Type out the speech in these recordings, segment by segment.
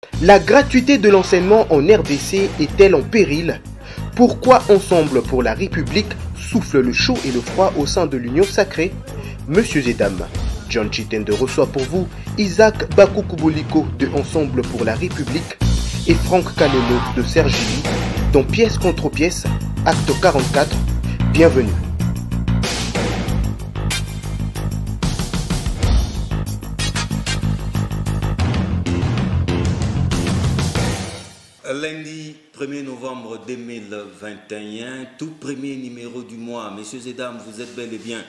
La gratuité de l'enseignement en RDC est-elle en péril? Pourquoi Ensemble pour la République souffle le chaud et le froid au sein de l'Union sacrée? Messieurs et dames, John Chitende reçoit pour vous Isaac Bakoukou-Boliko de Ensemble pour la République et Franck Kalolo de Sergili dans Pièce contre pièce, acte 44. Bienvenue. Lundi 1er novembre 2021, tout premier numéro du mois. Messieurs et dames, vous êtes bel et bien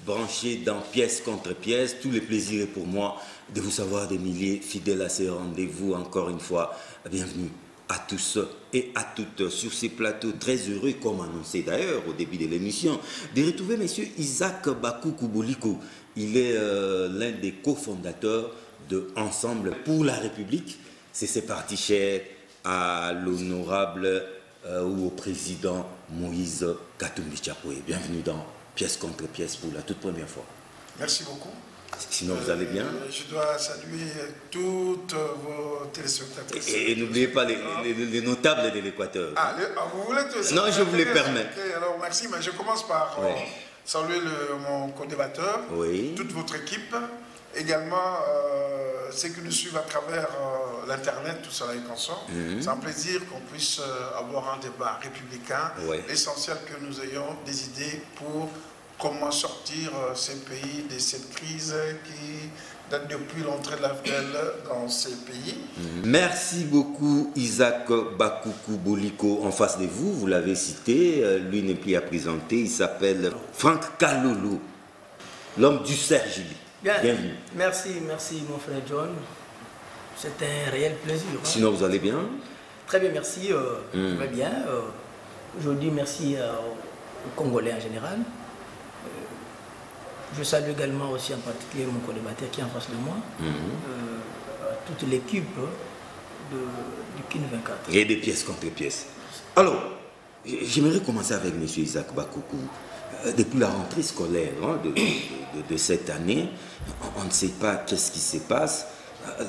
branchés dans Pièce contre pièce. Tous les plaisirs est pour moi de vous savoir des milliers fidèles à ces rendez-vous. Encore une fois, bienvenue à tous et à toutes sur ces plateaux. Très heureux, comme annoncé d'ailleurs au début de l'émission, de retrouver monsieur Isaac Bakoukou-Boliko. Il est l'un des cofondateurs de Ensemble pour la République. C'est ses partis chers à l'honorable ou au président Moïse Katumbi Chapoué. Bienvenue dans Pièce contre pièce pour la toute première fois. Merci beaucoup. Sinon, vous allez bien? Je dois saluer toutes vos téléspectateurs. Et n'oubliez pas les notables de l'Équateur. Vous voulez que... Non, je vous les permets. Alors, merci, mais je commence par saluer mon co-débatteur, toute votre équipe, également ceux qui nous suivent à travers l'Internet, tout cela est consort. C'est un plaisir qu'on puisse avoir un débat républicain. L'essentiel que nous ayons des idées pour comment sortir ces pays de cette crise qui date depuis l'entrée de l'Afrique dans ces pays. Merci beaucoup Isaac Bakoukou-Boliko. En face de vous, vous l'avez cité, lui n'est plus à présenter, il s'appelle Franck Kalolo, l'homme du Sergili. Bienvenue. Merci mon frère John. C'est un réel plaisir. Sinon, vous allez bien? Très bien, merci. Je vais bien. Aujourd'hui, merci aux Congolais en général. Je salue également aussi en particulier mon co-débatteur qui est en face de moi. À toute l'équipe du KIN 24. Et des pièces contre pièces. Alors, j'aimerais commencer avec M. Isaac Bakoukou. Depuis la rentrée scolaire de cette année, on ne sait pas qu'est-ce qui se passe.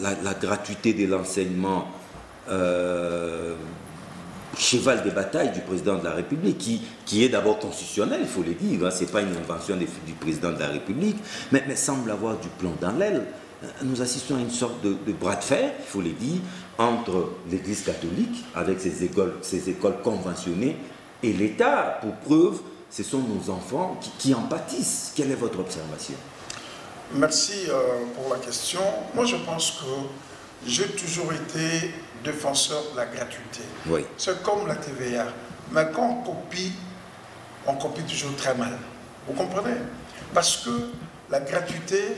La gratuité de l'enseignement, cheval de bataille du président de la République, qui est d'abord constitutionnel, il faut le dire, ce n'est pas une invention du président de la République, mais semble avoir du plomb dans l'aile. Nous assistons à une sorte de bras de fer, il faut le dire, entre l'Église catholique, avec ses écoles conventionnées, et l'État, pour preuve, ce sont nos enfants qui en pâtissent. Quelle est votre observation? Merci pour la question. Moi, je pense que j'ai toujours été défenseur de la gratuité. C'est comme la TVA. Mais quand on copie toujours très mal. Vous comprenez? Parce que la gratuité,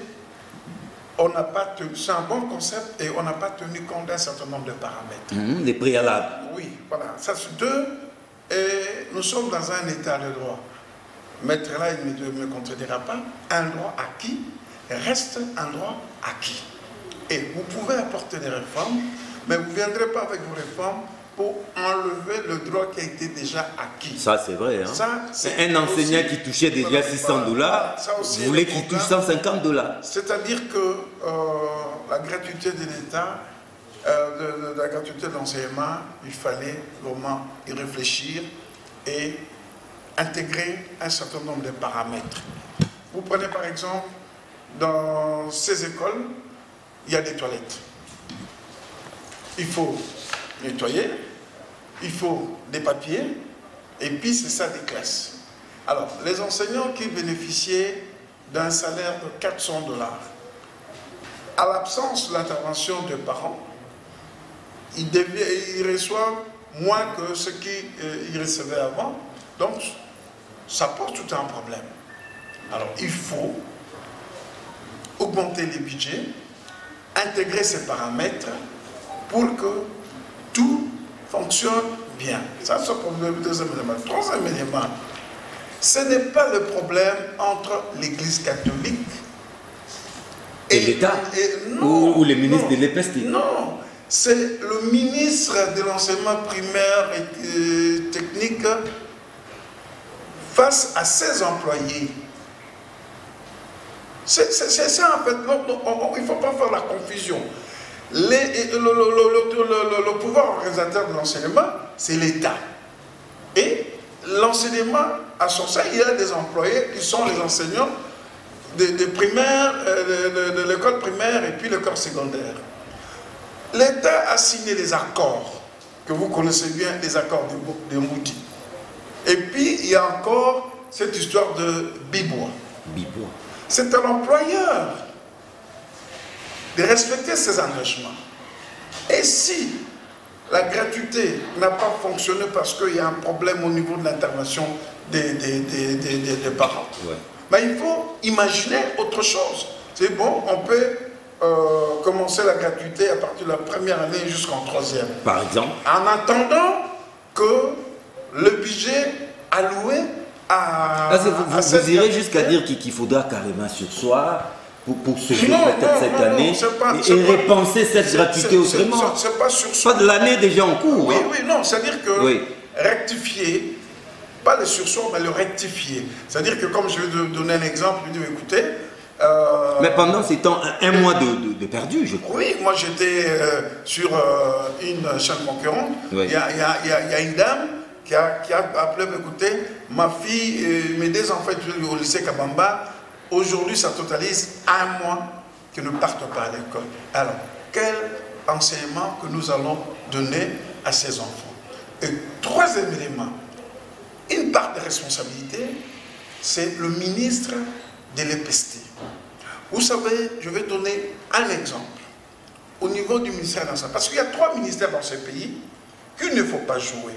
c'est un bon concept et on n'a pas tenu compte d'un certain nombre de paramètres. Les préalables. Oui, voilà. Ça, c'est deux. Et nous sommes dans un état de droit. Maître là, il ne me contredira pas. Un droit acquis reste un droit acquis. Et vous pouvez apporter des réformes, mais vous ne viendrez pas avec vos réformes pour enlever le droit qui a été déjà acquis. Ça, c'est vrai. Hein? C'est un enseignant qui touchait déjà $600, vous voulez qu'il touche $150. C'est-à-dire que la gratuité de l'État, la gratuité de l'enseignement, il fallait vraiment y réfléchir et intégrer un certain nombre de paramètres. Vous prenez par exemple, dans ces écoles, il y a des toilettes. Il faut nettoyer, il faut des papiers, et puis c'est ça des classes. Alors, les enseignants qui bénéficiaient d'un salaire de $400, à l'absence de l'intervention des parents, ils reçoivent moins que ce qu'ils recevaient avant. Donc, ça pose tout un problème. Alors, il faut augmenter les budgets, intégrer ces paramètres pour que tout fonctionne bien. Ça, c'est le deuxième élément. Troisième élément, ce n'est pas le problème entre l'Église catholique et l'État ou les ministres de l'EPST. Non, c'est le ministre de l'enseignement primaire et technique face à ses employés. C'est ça en fait, il ne faut pas faire la confusion. Le pouvoir organisateur de l'enseignement, c'est l'État. Et l'enseignement, à son sein, il y a des employés qui sont les enseignants de primaire, de l'école primaire et puis l'école secondaire. L'État a signé des accords, que vous connaissez bien, les accords de Moudi. Et puis, il y a encore cette histoire de Bibois. C'est à l'employeur de respecter ses engagements. Et si la gratuité n'a pas fonctionné parce qu'il y a un problème au niveau de l'intervention des parents, ben il faut imaginer autre chose. C'est bon, on peut commencer la gratuité à partir de la première année jusqu'en troisième. Par exemple. En attendant que le budget alloué à... Vous irez jusqu'à dire qu'il faudra carrément sursoir pour sauver peut-être cette année et repenser cette gratuité autrement. C'est pas sursoir. Pas de l'année déjà en cours. Oui, oui, non, c'est-à-dire que rectifier, pas le sursoir, mais le rectifier. C'est-à-dire que, comme je vais donner un exemple, je vais dire, écoutez... mais pendant ces temps, un mois de perdu, je crois. Oui, moi j'étais sur une chaîne concurrente. Il y a une dame qui a appelé, écoutez, ma fille et mes deux enfants étudient au lycée Kabamba. Aujourd'hui, ça totalise un mois qu'ils ne partent pas à l'école. Alors, quel enseignement que nous allons donner à ces enfants? Et troisième élément, une part de responsabilité, c'est le ministre de l'EPST. Vous savez, je vais donner un exemple au niveau du ministère de l'enseignement. Parce qu'il y a 3 ministères dans ce pays qu'il ne faut pas jouer.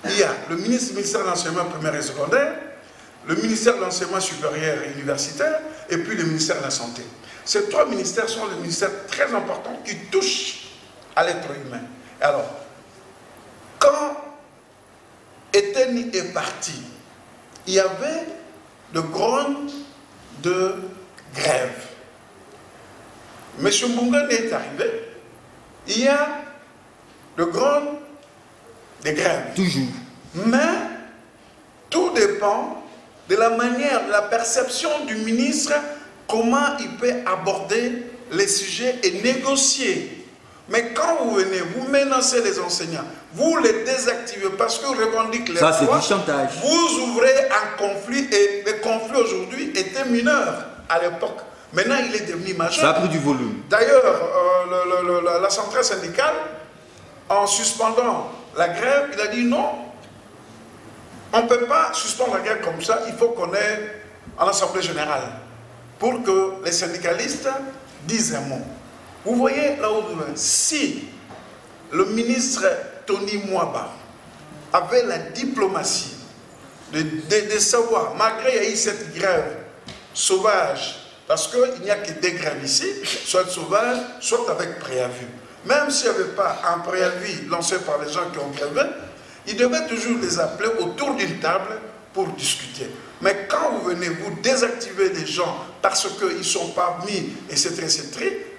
Il y a le ministère de l'enseignement primaire et secondaire, le ministère de l'enseignement supérieur et universitaire, et puis le ministère de la santé. Ces 3 ministères sont des ministères très importants qui touchent à l'être humain. Alors, quand Eteni est parti, il y avait de grandes de grève. M. Mbungane est arrivé, il y a de grandes de grèves. Toujours. Mais tout dépend de la manière, de la perception du ministre, comment il peut aborder les sujets et négocier. Mais quand vous venez, vous menacez les enseignants, vous les désactivez parce que vous revendiquez les droits. Ça, c'est du chantage. Vous ouvrez un conflit et le conflit aujourd'hui était mineur à l'époque. Maintenant, il est devenu majeur. Ça a pris du volume. D'ailleurs, la centrale syndicale, en suspendant la grève, il a dit non, on ne peut pas suspendre la grève comme ça, il faut qu'on ait en assemblée générale pour que les syndicalistes disent un mot. Vous voyez là où vous êtes. Si le ministre Tony Mwaba avait la diplomatie de savoir, malgré qu'il y a eu cette grève sauvage, parce qu'il n'y a que des grèves ici, soit sauvage, soit avec préavis. Même s'il n'y avait pas un préavis lancé par les gens qui ont grévé, il devait toujours les appeler autour d'une table pour discuter. Mais quand vous venez, vous désactivez des gens parce qu'ils ne sont pas mis, etc.,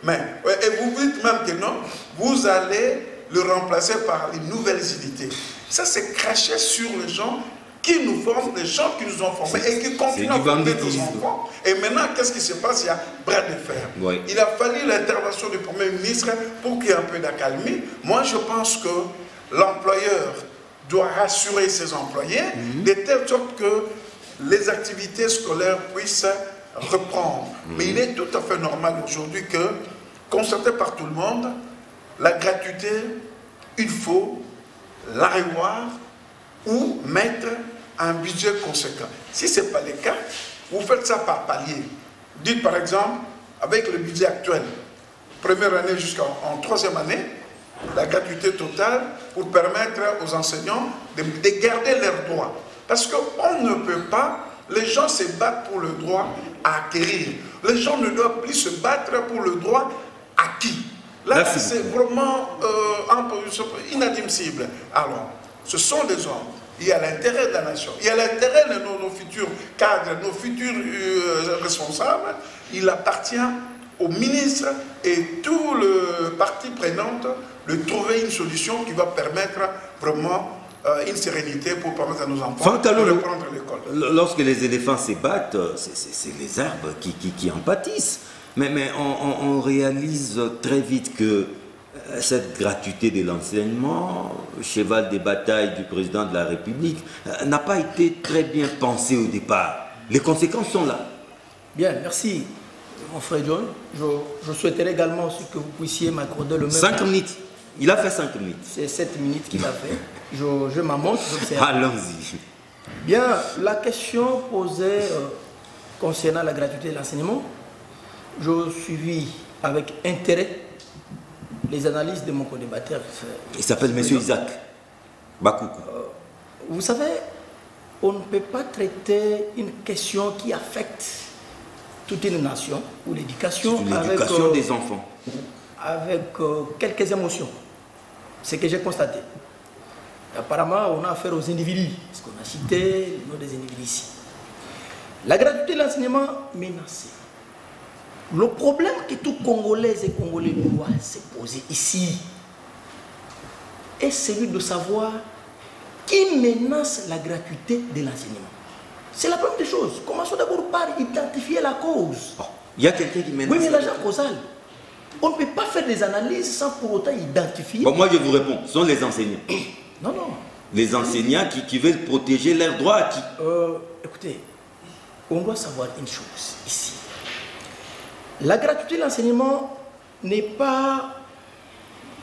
et vous dites même que non, vous allez le remplacer par les nouvelles unités. Ça, c'est cracher sur les gens qui nous forment, les gens qui nous ont formés et qui continuent à former nos enfants. Et maintenant, qu'est-ce qui se passe? Il y a bras de fer. Oui. Il a fallu l'intervention du Premier ministre pour qu'il y ait un peu d'accalmie. Moi, je pense que l'employeur doit rassurer ses employés de telle sorte que les activités scolaires puissent reprendre. Mais il est tout à fait normal aujourd'hui que, constaté par tout le monde, la gratuité, il faut la revoir ou mettre un budget conséquent. Si ce n'est pas le cas, vous faites ça par palier. Dites par exemple, avec le budget actuel, première année jusqu'en troisième année, la gratuité totale pour permettre aux enseignants de garder leurs droits. Parce qu'on ne peut pas, les gens se battent pour le droit à acquérir. Les gens ne doivent plus se battre pour le droit acquis. Là, c'est vraiment un peu inadmissible. Alors, ce sont des hommes. Il y a l'intérêt de la nation. Il y a l'intérêt de nos futurs cadres, nos futurs responsables. Il appartient au ministre et tout le parti prenant de trouver une solution qui va permettre vraiment une sérénité pour permettre à nos enfants de reprendre l'école. Lorsque les éléphants se battent, c'est les arbres qui en pâtissent. Mais on réalise très vite que cette gratuité de l'enseignement, cheval des batailles du président de la République, n'a pas été très bien pensée au départ. Les conséquences sont là. Bien, merci, mon frère John. Je souhaiterais également aussi que vous puissiez m'accorder le même... 5 minutes. Il a fait 5 minutes. C'est 7 minutes qu'il a fait. Je m'amonte, j'observe. Allons-y. Bien, la question posée concernant la gratuité de l'enseignement, je suivis avec intérêt les analyses de mon co-débatteur. Il s'appelle M. Isaac Bakoukou. Vous savez, on ne peut pas traiter une question qui affecte toute une nation ou l'éducation des enfants avec quelques émotions. C'est ce que j'ai constaté. Apparemment, on a affaire aux individus, parce qu'on a cité le nom des individus ici. La gratuité de l'enseignement menacée. Le problème que tout Congolais et Congolais doivent se poser ici est celui de savoir qui menace la gratuité de l'enseignement. C'est la première des choses. Commençons d'abord par identifier la cause. Oh, il y a quelqu'un qui menace. Oui, mais l'agent causal. On ne peut pas faire des analyses sans pour autant identifier. Bon, moi je vous réponds, ce sont les enseignants. Non, non. Les enseignants qui veulent protéger leurs droits acquis. Écoutez, on doit savoir une chose ici. La gratuité de l'enseignement n'est pas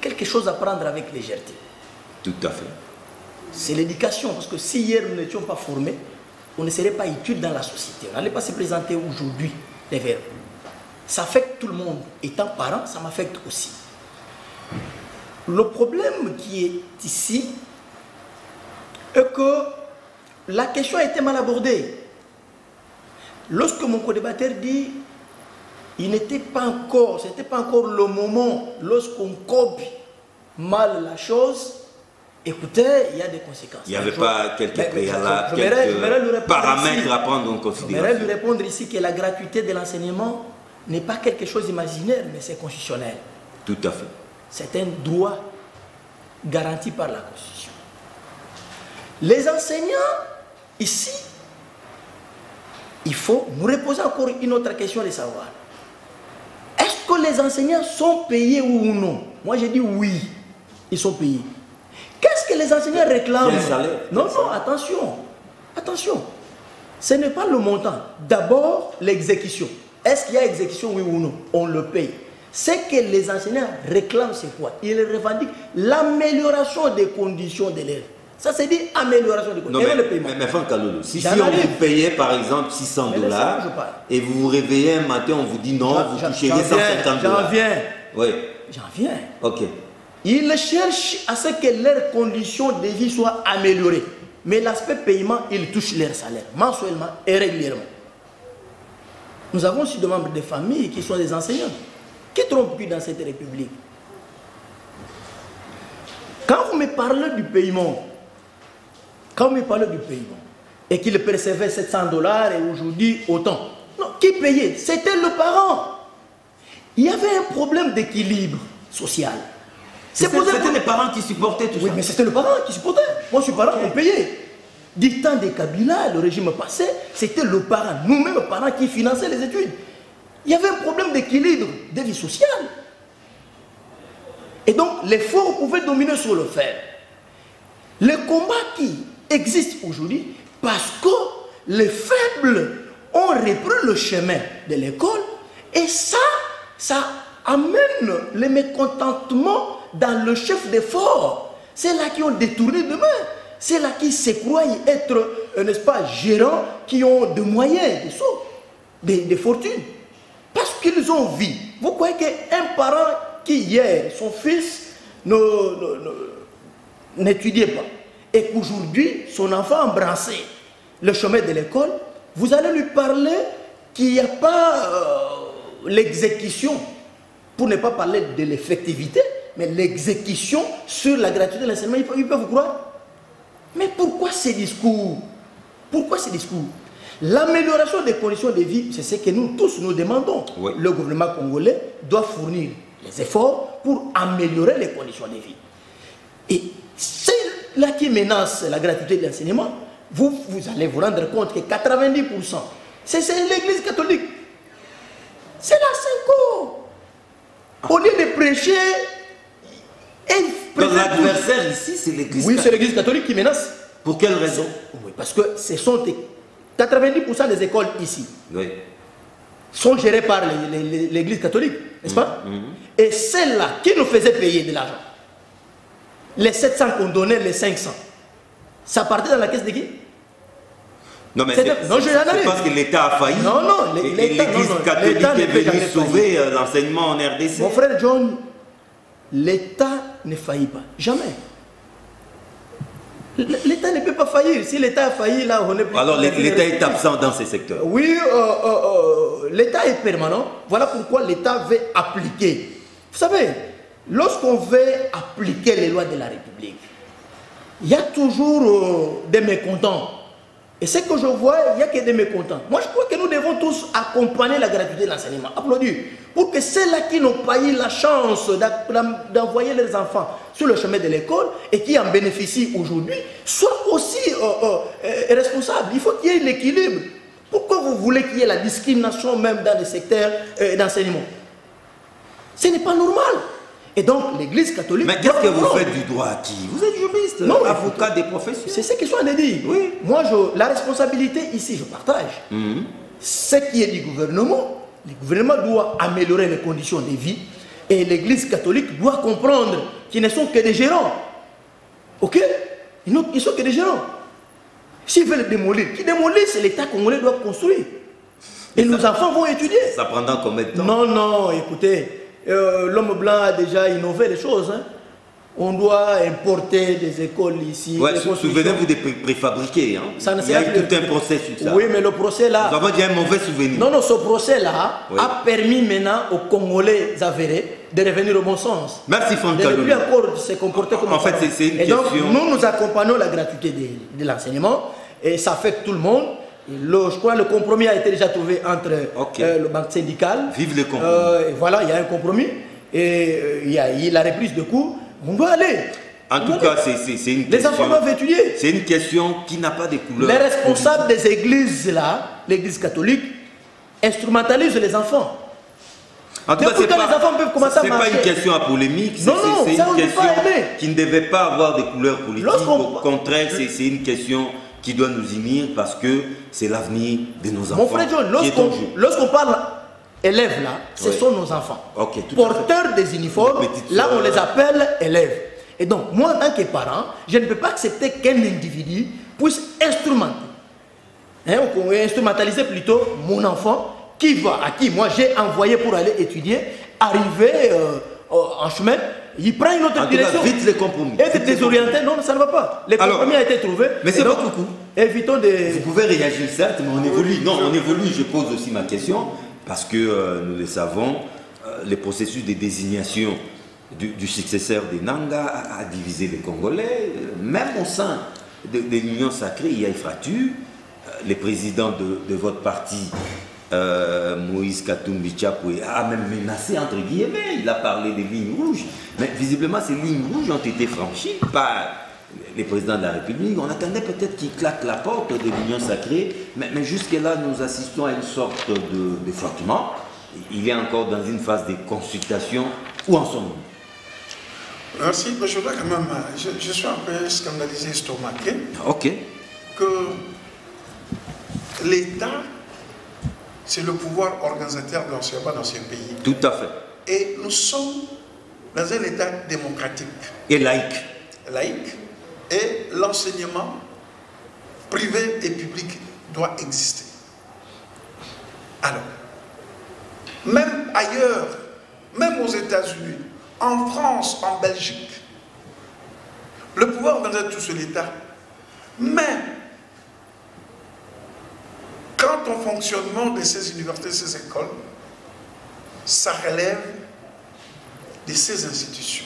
quelque chose à prendre avec légèreté. Tout à fait. C'est l'éducation, parce que si hier nous n'étions pas formés, on ne serait pas utile dans la société. On n'allait pas se présenter aujourd'hui les verbes. Ça affecte tout le monde. Étant parent, ça m'affecte aussi. Le problème qui est ici est que la question a été mal abordée. Lorsque mon co-débatteur dit il n'était pas encore, c'était pas encore le moment, lorsqu'on copie mal la chose, écoutez, il y a des conséquences. Il n'y avait pas quelques préalables, quelques paramètres à prendre en considération. Je voudrais lui répondre ici que la gratuité de l'enseignement n'est pas quelque chose d'imaginaire, mais c'est constitutionnel. Tout à fait. C'est un droit garanti par la Constitution. Les enseignants, ici, il faut nous reposer encore une autre question de savoir. Est-ce que les enseignants sont payés ou non? Moi, j'ai dit oui, ils sont payés. Qu'est-ce que les enseignants réclament? Quel salaire? Non, non, attention. Attention. Ce n'est pas le montant. D'abord, l'exécution. Est-ce qu'il y a exécution, oui ou non? On le paye. Ce que les enseignants réclament, c'est quoi? Ils revendiquent l'amélioration des conditions d'élèves. Ça, c'est dit amélioration des conditions. Non, mais Franck Kalolo, si on vous payait par exemple $600 et vous vous réveillez un matin, on vous dit non, vous toucherez $150. J'en viens. Oui. J'en viens. Ok. Ils cherchent à ce que leurs conditions de vie soient améliorées. Mais l'aspect paiement, ils touchent leur salaire, mensuellement et régulièrement. Nous avons aussi des membres de famille qui sont des enseignants. Qui trompent plus dans cette république? Quand vous me parlez du paiement, et qu'il percevait $700 et aujourd'hui autant, non, qui payait? C'était le parent. Il y avait un problème d'équilibre social. C'était les parents qui supportaient tout ça. Oui, mais c'était le parent qui supportait. Moi, je suis parent, on payait. Du temps de Kabila, le régime passé, c'était le parent, nous-mêmes parents, qui finançaient les études. Il y avait un problème d'équilibre de vie sociale. Et donc, l'effort pouvait dominer sur le faire. Le combat qui existe aujourd'hui, parce que les faibles ont repris le chemin de l'école, et ça amène le mécontentement dans le chef d'effort. C'est là qui ont détourné demain. C'est là qui se croient être, n'est-ce pas, gérants, qui ont des moyens, des fortunes. Parce qu'ils ont vu. Vous croyez qu'un parent qui hier, son fils n'étudiait pas, et qu'aujourd'hui, son enfant a embrassé le chemin de l'école, vous allez lui parler qu'il n'y a pas l'exécution, pour ne pas parler de l'effectivité, mais l'exécution sur la gratuité de l'enseignement, il peut vous croire. Mais pourquoi ces discours? Pourquoi ces discours? L'amélioration des conditions de vie, c'est ce que nous tous nous demandons. Oui. Le gouvernement congolais doit fournir les efforts pour améliorer les conditions de vie. Et c'est là qui menace la gratuité de l'enseignement. Vous allez vous rendre compte que 90%, c'est l'église catholique. C'est la Cinco. Au lieu de prêcher, Donc l'adversaire ici, c'est l'Église catholique. Oui, c'est l'Église catholique qui menace. Pour quelle raison? Oui, parce que ce sont 90% des écoles ici sont gérées par l'Église catholique, n'est-ce pas? Et celle-là qui nous faisait payer de l'argent, les 700 qu'on donnait, les 500, ça partait dans la caisse de qui? Non, mais c'est parce que l'État a failli. Non, non, l'Église catholique est venue sauver l'enseignement en RDC. Mon frère John, l'État ne faillit pas. Jamais. L'État ne peut pas faillir. Si l'État a failli, là, on est plus... Alors l'État est absent dans ces secteurs. Oui, l'État est permanent. Voilà pourquoi l'État veut appliquer. Vous savez, lorsqu'on veut appliquer les lois de la République, il y a toujours des mécontents. Et ce que je vois, il n'y a que des mécontents. Moi, je crois que nous devons tous accompagner la gratuité de l'enseignement. Applaudir. Pour que ceux-là qui n'ont pas eu la chance d'envoyer leurs enfants sur le chemin de l'école et qui en bénéficient aujourd'hui, soient aussi responsables. Il faut qu'il y ait l'équilibre. Pourquoi vous voulez qu'il y ait la discrimination même dans les secteurs d'enseignement? Ce n'est pas normal. Et donc, l'Église catholique... Mais qu'est-ce que vous faites du droit acquis? Vous êtes juriste, non, avocat des professions. C'est ce qu'ils sont en dire. Oui. Moi, la responsabilité ici, je partage. Ce qui est du gouvernement, le gouvernement doit améliorer les conditions de vie et l'Église catholique doit comprendre qu'ils ne sont que des gérants. Ok? Ils ne sont que des gérants. S'ils veulent démolir, qu'ils démolissent, l'État congolais doit construire. Et nos enfants vont étudier. Ça prendra combien de temps? Non, non, écoutez... l'homme blanc a déjà innové les choses. Hein. On doit importer des écoles ici. Ouais, souvenez-vous des préfabriqués. Hein. Il y a eu tout un procès sur ça. Oui, mais le procès là... Nous avons dit un mauvais souvenir. Non, non, ce procès là a permis maintenant aux Congolais avérés de revenir au bon sens. Merci Franck. De ne plus encore se comporter comme... En fait, c'est une question... Et donc, nous accompagnons la gratuité de l'enseignement et ça affecte tout le monde. Je crois que le compromis a été déjà trouvé entre le banque syndical. Vive le compromis. Voilà, il y a un compromis. Et il y a la reprise de cours. On doit aller. En tout cas, c'est une question... Les enfants doivent étudier. C'est une question qui n'a pas de couleur. Les responsables des églises, là, l'église catholique, instrumentalisent les enfants. En tout cas, les enfants peuvent commencer à marcher. C'est pas une question à polémique. C'est une question qui ne devait pas avoir de couleur politique. Au contraire, c'est une question... qui doit nous unir parce que c'est l'avenir de nos enfants. Mon frère John, lorsqu'on parle élèves là, ce sont nos enfants. Porteurs des uniformes, là on les appelle élèves. Et donc, moi en tant que parent, je ne peux pas accepter qu'un individu puisse instrumentaliser plutôt mon enfant à qui moi j'ai envoyé pour aller étudier, arriver en chemin. Il prend une autre direction. Vite les compromis. Être désorienté, non, ça ne va pas. Le compromis a été trouvé. Mais c'est pas beaucoup. Évitons de... Vous pouvez réagir certes, mais on évolue. Non, on évolue. Je pose aussi ma question parce que nous le savons, le processus de désignation du successeur de Nanga a divisé les Congolais. Même au sein de l'Union sacrée, il y a une fracture. Le président de votre parti, Moïse Katumbi Chapwe, a même menacé entre guillemets, il a parlé des lignes rouges, mais visiblement ces lignes rouges ont été franchies par les présidents de la République. On attendait peut-être qu'ils claquent la porte de l'Union sacrée, mais jusque-là nous assistons à une sorte de frottement. Il est encore dans une phase de consultation. Où en sommes-nous? Merci, mais je voudrais quand même, je suis un peu scandalisé, estomaqué, que l'État, c'est le pouvoir organisateur de l'enseignement dans ce pays. Tout à fait. Et nous sommes dans un État démocratique. Et laïque. Laïque. Et l'enseignement privé et public doit exister. Alors, même ailleurs, même aux États-Unis, en France, en Belgique, le pouvoir organisateur tout sur l'État, mais quant au fonctionnement de ces universités, de ces écoles, ça relève de ces institutions.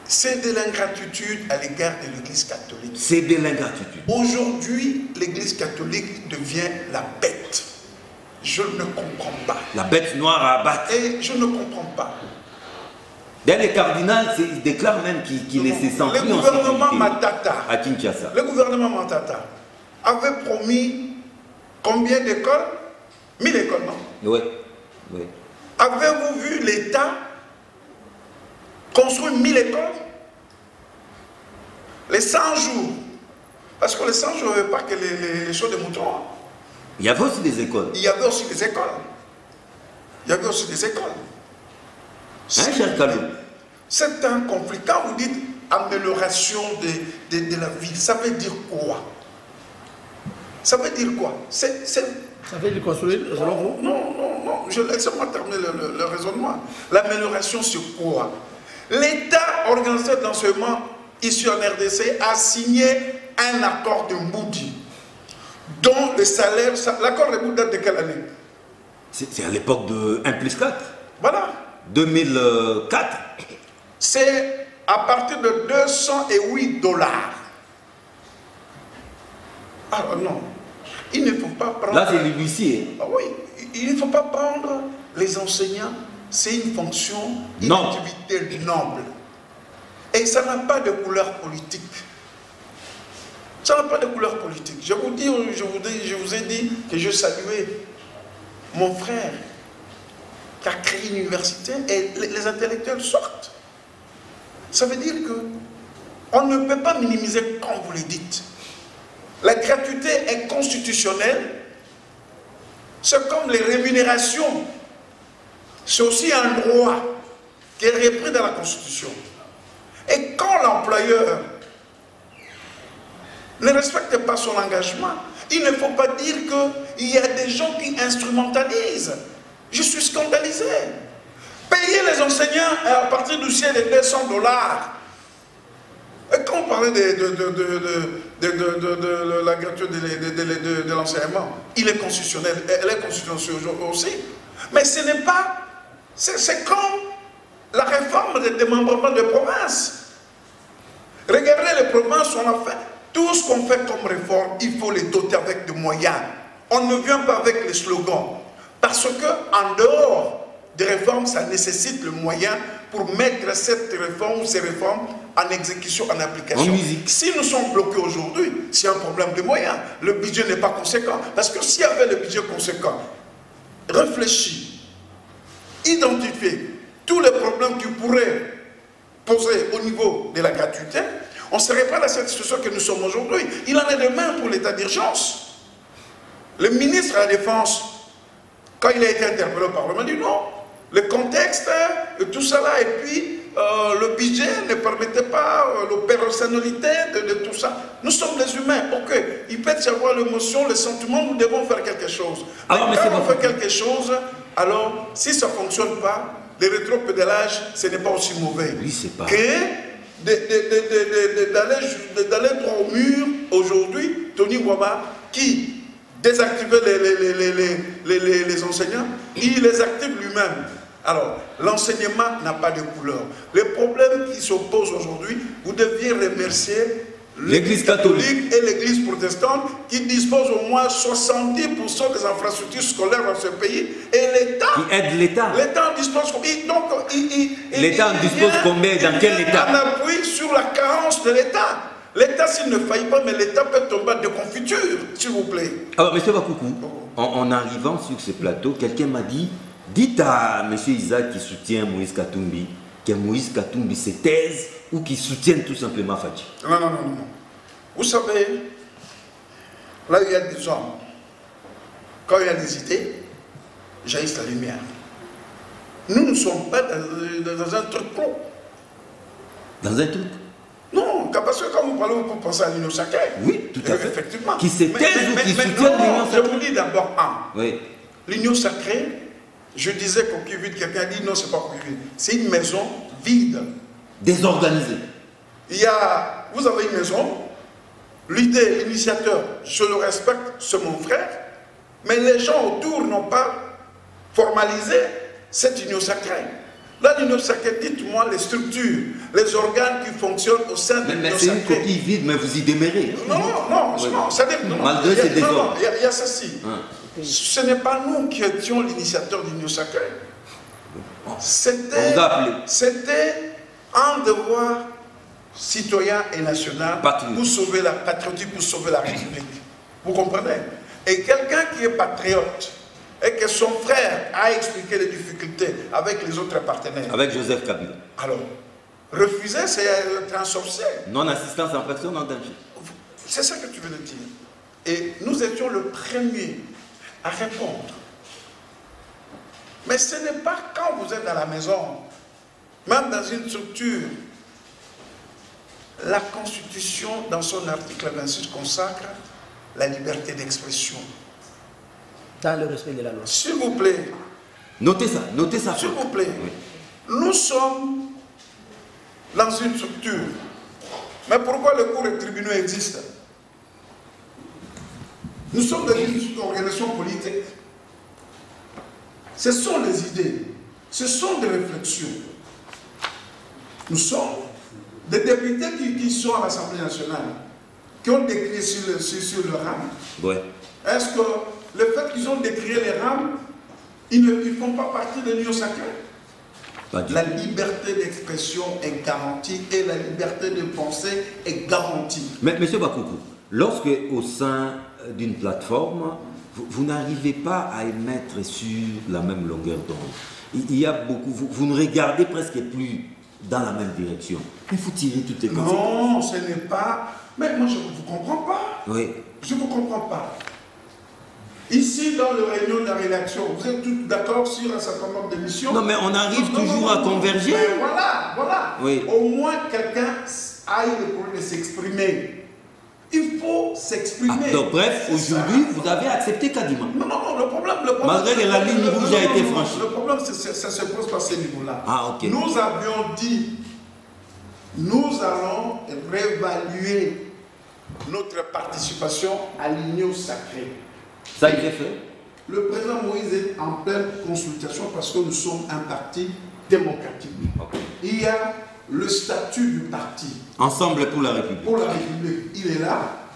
C'est de l'ingratitude à l'égard de l'Église catholique. C'est de l'ingratitude. Aujourd'hui, l'Église catholique devient la bête. Je ne comprends pas. La bête noire à abattre. Et je ne comprends pas. D'ailleurs, les cardinals déclarent même qu'il ne se sent plus en sécurité. Le gouvernement Matata, à Kinshasa. Le gouvernement Matata avait promis combien d'écoles? 1000 écoles, non? Oui. Oui. Avez-vous vu l'État construire 1000 écoles. Les 100 jours. Parce que les 100 jours, il n'y avait pas que les choses de moutons. Il y avait aussi des écoles. Il y avait aussi des écoles. Il y avait aussi des écoles. Hein, cher Kalou? C'est un conflit. Quand vous dites amélioration de la vie, ça veut dire quoi? Ça veut dire quoi? Ça veut dire construire, selon vous? Non. Laissez-moi terminer le raisonnement. L'amélioration, c'est quoi? L'État organisateur de l'enseignement ici en RDC a signé un accord de Moody, dont le salaire, l'accord de Moody date de quelle année? C'est à l'époque de 1+4. Voilà. 2004. C'est à partir de 208 $. Alors non, il ne faut pas prendre... Là, c'est l'huissier. Ah oui, il ne faut pas prendre les enseignants, c'est une fonction, une Non. activité noble. Et ça n'a pas de couleur politique. Ça n'a pas de couleur politique. Je vous ai dit que je saluais mon frère qui a créé une université et les intellectuels sortent. Ça veut dire que on ne peut pas minimiser comme vous le dites. La gratuité est constitutionnelle. C'est comme les rémunérations. C'est aussi un droit qui est repris dans la Constitution. Et quand l'employeur ne respecte pas son engagement, il ne faut pas dire qu'il y a des gens qui instrumentalisent. Je suis scandalisé. Payer les enseignants à partir du ciel de 200 $. Et quand on parlait de la gratuité de l'enseignement, il est constitutionnel, elle est constitutionnelle aussi. Mais ce n'est pas... C'est comme la réforme des démembrements de provinces. Regardez les provinces, on a fait tout ce qu'on fait comme réforme, il faut les doter avec des moyens. On ne vient pas avec les slogans. Parce qu'en dehors des réformes, ça nécessite le moyen pour mettre cette réforme ou ces réformes en exécution, en application. En musique. Si nous sommes bloqués aujourd'hui, c'est un problème de moyens. Le budget n'est pas conséquent. Parce que s'il y avait le budget conséquent, réfléchi, identifié tous les problèmes qui pourraient poser au niveau de la gratuité, on ne serait pas dans cette situation que nous sommes aujourd'hui. Il en est de même pour l'état d'urgence. Le ministre de la Défense, quand il a été interpellé au Parlement, dit non, le contexte et tout cela, et puis le budget ne permettait pas l'opérationnalité de tout ça. Nous sommes des humains, ok, il peut y avoir l'émotion, le sentiment, nous devons faire quelque chose. Alors, quand on fait quelque chose, alors si ça ne fonctionne pas, le rétropédalage, ce n'est pas aussi mauvais. Oui, c'est pas... d'aller droit au mur, aujourd'hui, Tony Waba, qui désactivait les enseignants, il les active lui-même. Alors, l'enseignement n'a pas de couleur. Les problèmes qui s'opposent aujourd'hui, vous deviez remercier l'Église catholique et l'Église protestante qui disposent au moins 70% des infrastructures scolaires dans ce pays. Et l'État... Qui aide l'État. L'État en dispose combien? L'État en dispose combien? Dans quel État? On appuie sur la carence de l'État. L'État, s'il ne faillit pas, mais l'État peut tomber de confiture, s'il vous plaît. Alors, M. Bakoukou, en arrivant sur ce plateau, quelqu'un m'a dit, dites à M. Isaac qui soutient Moïse Katumbi, que Moïse Katumbi se taise ou qu'il soutienne tout simplement Fadji. Non. Vous savez, là où il y a des hommes, quand il y a des idées, jaillisse la lumière. Nous ne sommes pas dans un truc clos. Dans un truc? Non, parce que quand vous parlez, vous pensez à l'Union sacrée. Oui, tout à fait. Effectivement. Qui se taise ou qui soutient l'Union sacrée. Je sacrée? vous dis d'abord Oui. L'Union sacrée, je disais coquille vide, quelqu'un dit non, c'est pas coquille vide. C'est une maison vide. Désorganisée. Vous avez une maison, l'idée, l'initiateur, je le respecte, c'est mon frère, mais les gens autour n'ont pas formalisé cette union sacrée. Là, l'union sacrée, dites-moi les structures, les organes qui fonctionnent au sein de l'union sacrée. Mais c'est une coquille vide, mais vous y demeurez. Non, ça dépend. Malgré ces désordres. Il y a ceci. Ce n'est pas nous qui étions l'initiateur de l'union sacrée. C'était un devoir citoyen et national pour sauver la patrie, pour sauver la République. Vous comprenez? Et quelqu'un qui est patriote et que son frère a expliqué les difficultés avec les autres partenaires. Avec Joseph Kabila. Alors, Refuser, c'est être un sorcier. Non-assistance en personne en danger. C'est ça que tu veux dire. Et nous étions le premier à répondre. Mais ce n'est pas quand vous êtes à la maison, même dans une structure. La Constitution, dans son article 26, consacre la liberté d'expression. Dans le respect de la loi. S'il vous plaît. Notez ça. S'il vous plaît. Oui. Nous sommes dans une structure. Mais pourquoi les cours et tribunaux existent? Nous sommes dans une organisation politique. Ce sont des idées. Ce sont des réflexions. Nous sommes des députés qui sont à l'Assemblée nationale, qui ont décrié sur le RAM. Ouais. Est-ce que le fait qu'ils ont décrié les RAM, ils ne font pas partie de l'union sacrée? La liberté d'expression est garantie et la liberté de penser est garantie. Mais M. Bakoukou, lorsque au sein d'une plateforme, vous n'arrivez pas à émettre sur la même longueur d'onde, il y a beaucoup, vous ne regardez presque plus dans la même direction. Il faut tirer toutes les conséquences. Non, ce n'est pas... Mais moi, je ne vous comprends pas. Oui. Je ne vous comprends pas. Ici, dans le réunion de la rédaction, vous êtes tous d'accord sur un certain nombre d'émissions? Non, mais on arrive toujours à converger. Mais voilà. Oui. Au moins, quelqu'un aille le problème de s'exprimer. Il faut s'exprimer. Donc, bref, aujourd'hui, vous avez accepté Kadima. Non, le problème... Malgré que la ligne rouge a été franchie. Le problème, ça se pose par ce niveau-là. Ah, ok. Nous avions dit, nous allons réévaluer notre participation à l'union sacrée. Ça a été fait. Le président Moïse est en pleine consultation parce que nous sommes un parti démocratique. Okay. Il y a le statut du parti. Ensemble pour la République. Pour la République, il est là.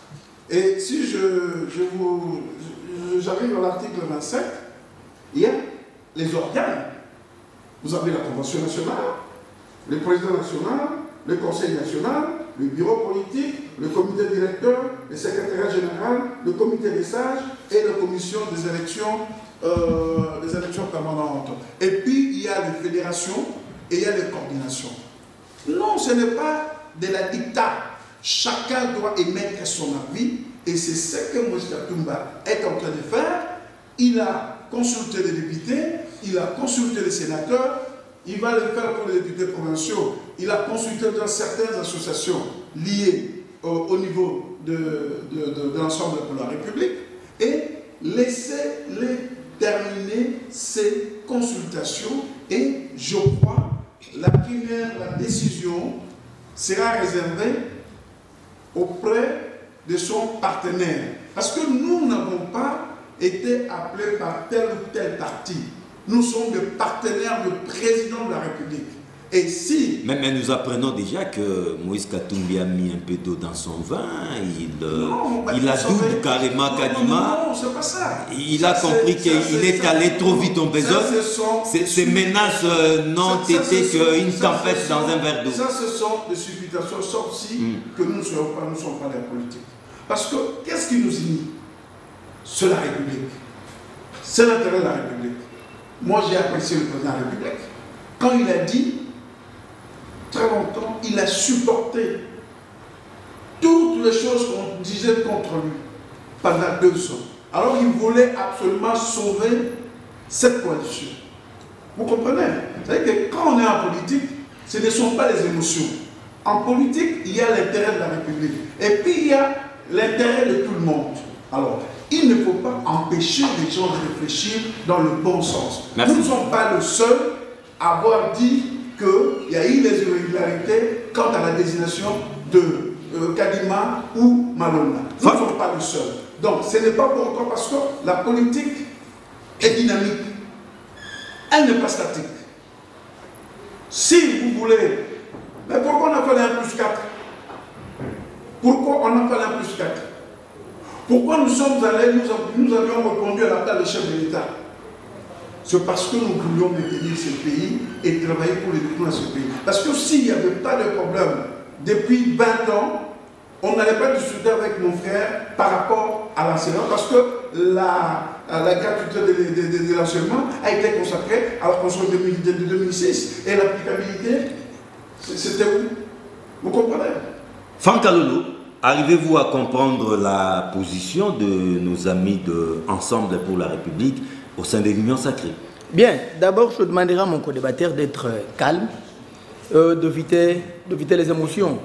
Et si j'arrive à l'article 27, il y a les organes. Vous avez la Convention nationale, le président national, le Conseil national, le bureau politique, le comité directeur, le secrétariat général, le comité des sages et la commission des élections permanentes. Et puis, il y a les fédérations et il y a les coordinations. Non, ce n'est pas de la dictat. Chacun doit émettre son avis et c'est ce que Moïse Katumba est en train de faire. Il a consulté les députés, il a consulté les sénateurs, il va le faire pour les députés provinciaux. Il a consulté dans certaines associations liées au niveau de l'ensemble pour la République et laissez-les terminer ces consultations et je crois la décision sera réservée auprès de son partenaire. Parce que nous n'avons pas été appelés par tel ou tel parti. Nous sommes des partenaires du président de la République. Et si... Mais nous apprenons déjà que Moïse Katumbi a mis un peu d'eau dans son vin. Il a double carrément Kadima. Non, c'est pas ça. Il a compris qu'il est allé trop vite en besogne. Ces menaces n'ont été qu'une tempête dans un verre d'eau. Ça, ce sont des supputations, sauf si que nous ne sommes pas des politiques. Parce que, qu'est-ce qui nous unit? C'est la République. C'est l'intérêt de la République. Moi, j'ai apprécié le président de la République. Quand il a dit, très longtemps, il a supporté toutes les choses qu'on disait contre lui pendant 2 ans. Alors, il voulait absolument sauver cette coalition. Vous comprenez? C'est-à-dire que quand on est en politique, ce ne sont pas les émotions. En politique, il y a l'intérêt de la République. Et puis, il y a l'intérêt de tout le monde. Alors, il ne faut pas empêcher les gens de réfléchir dans le bon sens. Merci. Nous ne sommes pas le seul à avoir dit qu'il y a eu des irrégularités quant à la désignation de Kadima ou Malonga. Nous ne sommes pas le seul. Donc, ce n'est pas pour autant parce que la politique est dynamique. Elle n'est pas statique. Si vous voulez, mais pourquoi on a fait un plus 4? Pourquoi on a fait un plus 4? Pourquoi nous sommes allés, nous avions répondu à l'appel du chef de l'État? C'est parce que nous voulions maintenir ce pays et travailler pour les développement de ce pays. Parce que s'il n'y avait pas de problème depuis 20 ans, on n'allait pas discuter avec mon frère par rapport à l'enseignement parce que la gratuité de l'enseignement a été consacrée à la Constitution de 2006 et l'applicabilité C'était où? Vous comprenez? Franck Alolo, arrivez-vous à comprendre la position de nos amis de Ensemble pour la République au sein de l'Union sacrée? Bien, d'abord je demanderai à mon co-débatteur d'être calme, d'éviter les émotions.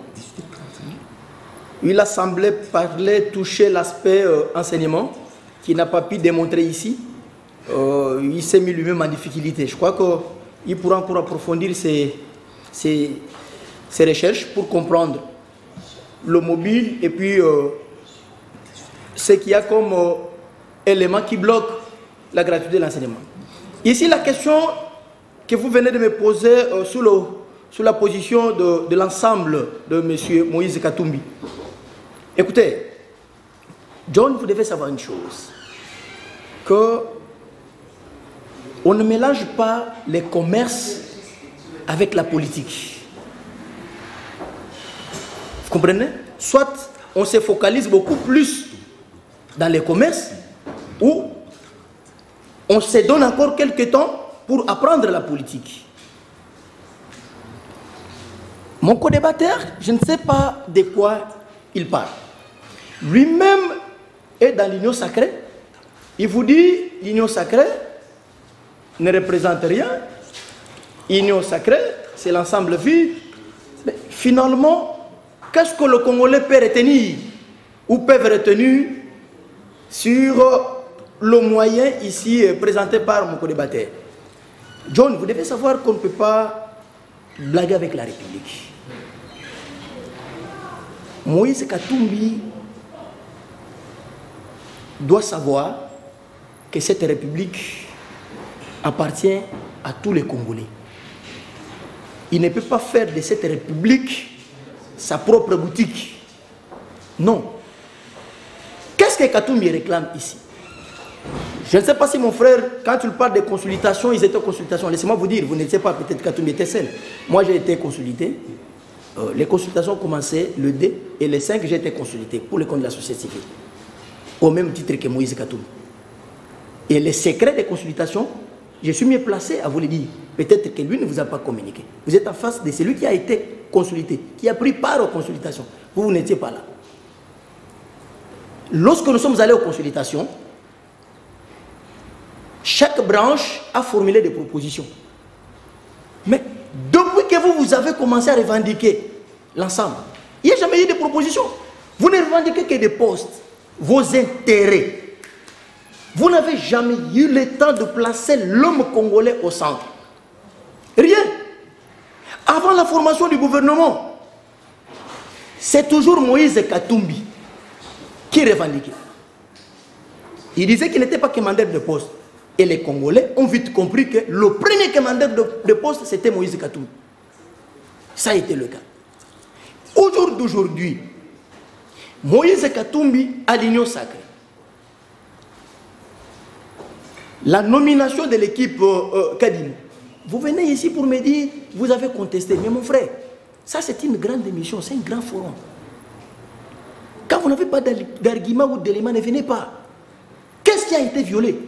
Il a semblé toucher l'aspect enseignement, qu'il n'a pas pu démontrer ici. Il s'est mis lui-même en difficulté. Je crois qu'il pourra encore approfondir ses recherches pour comprendre le mobile et puis ce qu'il y a comme élément qui bloque la gratuité de l'enseignement. Ici, la question que vous venez de me poser sous la position de l'ensemble de M. Moïse Katumbi. Écoutez, John, vous devez savoir une chose, que on ne mélange pas les commerces avec la politique. Vous comprenez? Soit on se focalise beaucoup plus dans les commerces, ou on se donne encore quelques temps pour apprendre la politique. Mon co-débatteur, je ne sais pas de quoi il parle. Lui-même est dans l'union sacrée. Il vous dit l'union sacrée ne représente rien. L'union sacrée, c'est l'ensemble vide. Mais finalement, qu'est-ce que le Congolais peut retenir ou peuvent retenir sur le moyen ici présenté par mon co-débatteur? John, vous devez savoir qu'on ne peut pas blaguer avec la République. Moïse Katumbi doit savoir que cette République appartient à tous les Congolais. Il ne peut pas faire de cette République sa propre boutique. Non. Qu'est-ce que Katumbi réclame ici? Je ne sais pas si mon frère, quand il parle de consultations, ils étaient en consultation. Laissez-moi vous dire, vous n'étiez pas, peut-être Katumbi était seul. Moi, j'ai été consulté. Les consultations ont commencé le 2 et le 5, j'ai été consulté pour le compte de la société civile. Au même titre que Moïse Katumbi. Et les secrets des consultations, je suis mieux placé à vous le dire. Peut-être que lui ne vous a pas communiqué. Vous êtes en face de celui qui a été consulté, qui a pris part aux consultations. Vous n'étiez pas là. Lorsque nous sommes allés aux consultations, chaque branche a formulé des propositions. Mais depuis que vous avez commencé à revendiquer l'ensemble, il n'y a jamais eu de propositions. Vous ne revendiquez que des postes, vos intérêts. Vous n'avez jamais eu le temps de placer l'homme congolais au centre. Rien. Avant la formation du gouvernement, c'est toujours Moïse Katumbi qui revendiquait. Il disait qu'il n'était pas commandeur de poste. Et les Congolais ont vite compris que le premier commandeur de poste, c'était Moïse Katumbi. Ça a été le cas. Au jour d'aujourd'hui, Moïse Katumbi à l'Union sacrée. La nomination de l'équipe Kadine. Vous venez ici pour me dire, vous avez contesté. Mais mon frère, ça c'est une grande émission, c'est un grand forum. Quand vous n'avez pas d'argument ou d'éléments, ne venez pas. Qu'est-ce qui a été violé?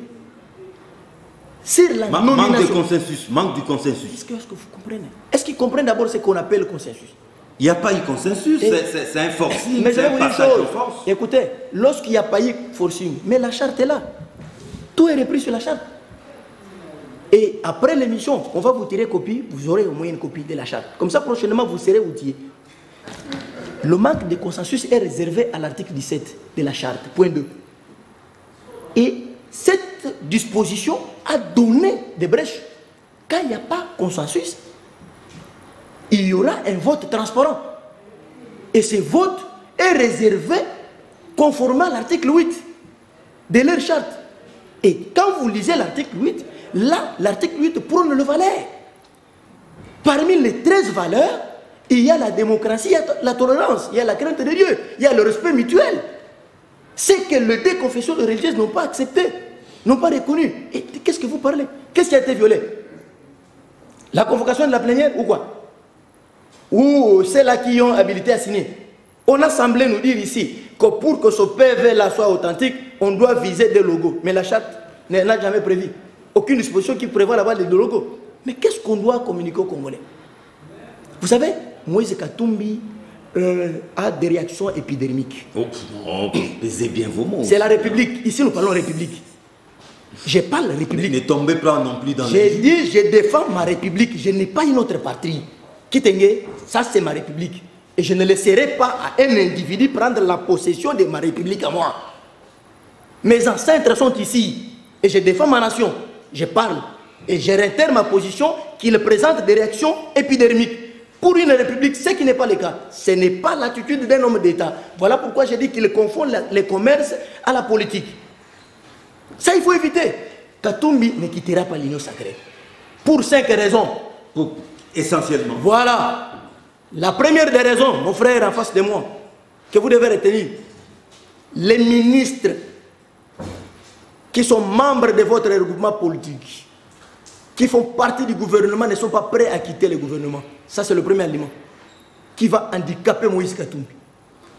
C'est la nomination. Manque de consensus, manque du consensus. Est-ce que vous comprenez? Est-ce qu'ils comprennent d'abord ce qu'on appelle le consensus? Il n'y a pas eu consensus, c'est un forcing, mais je c'est vais un vous dire une passage de chose. force. Écoutez, lorsqu'il n'y a pas eu forcing, mais la charte est là. Tout est repris sur la charte. Et après l'émission, on va vous tirer copie, vous aurez au moins une copie de la charte. Comme ça, prochainement, vous serez outillés. Le manque de consensus est réservé à l'article 17 de la charte, point 2. Et cette disposition a donné des brèches. Quand il n'y a pas de consensus, il y aura un vote transparent. Et ce vote est réservé conformément à l'article 8 de leur charte. Et quand vous lisez l'article 8, là, l'article 8 prône le valeur. Parmi les 13 valeurs, il y a la démocratie, il y a la tolérance, il y a la crainte de Dieu, il y a le respect mutuel. C'est que les deux confessions religieuses n'ont pas accepté, n'ont pas reconnu. Et qu'est-ce que vous parlez? Qu'est-ce qui a été violé? La convocation de la plénière ou quoi? Ou ceux-là qui ont habilité à signer? On a semblé nous dire ici que pour que ce PV-là soit authentique, on doit viser des logos. Mais la charte n'a jamais prévu. Aucune disposition qui prévoit là-bas des logos. Mais qu'est-ce qu'on doit communiquer aux Congolais? Vous savez, Moïse Katumbi a des réactions épidermiques. Oh, non, pesez bien vos mots. C'est la République. Ici, nous parlons République. Je parle République. Ne tombez pas non plus dans J'ai dit, je défends ma République. Je n'ai pas une autre patrie. Kitenge, ça c'est ma République. Et je ne laisserai pas à un individu prendre la possession de ma République à moi. Mes ancêtres sont ici. Et je défends ma nation. Je parle. Et je réitère ma position qu'il présente des réactions épidermiques. Pour une république, ce qui n'est pas le cas. Ce n'est pas l'attitude d'un homme d'État. Voilà pourquoi j'ai dit qu'il confond le commerce à la politique. Ça, il faut éviter. Katumbi ne quittera pas l'Union sacrée. Pour 5 raisons. Essentiellement. Voilà. La première des raisons, mon frère en face de moi, que vous devez retenir. Les ministres qui sont membres de votre regroupement politique, qui font partie du gouvernement, ne sont pas prêts à quitter le gouvernement. Ça, c'est le premier élément qui va handicaper Moïse Katumbi.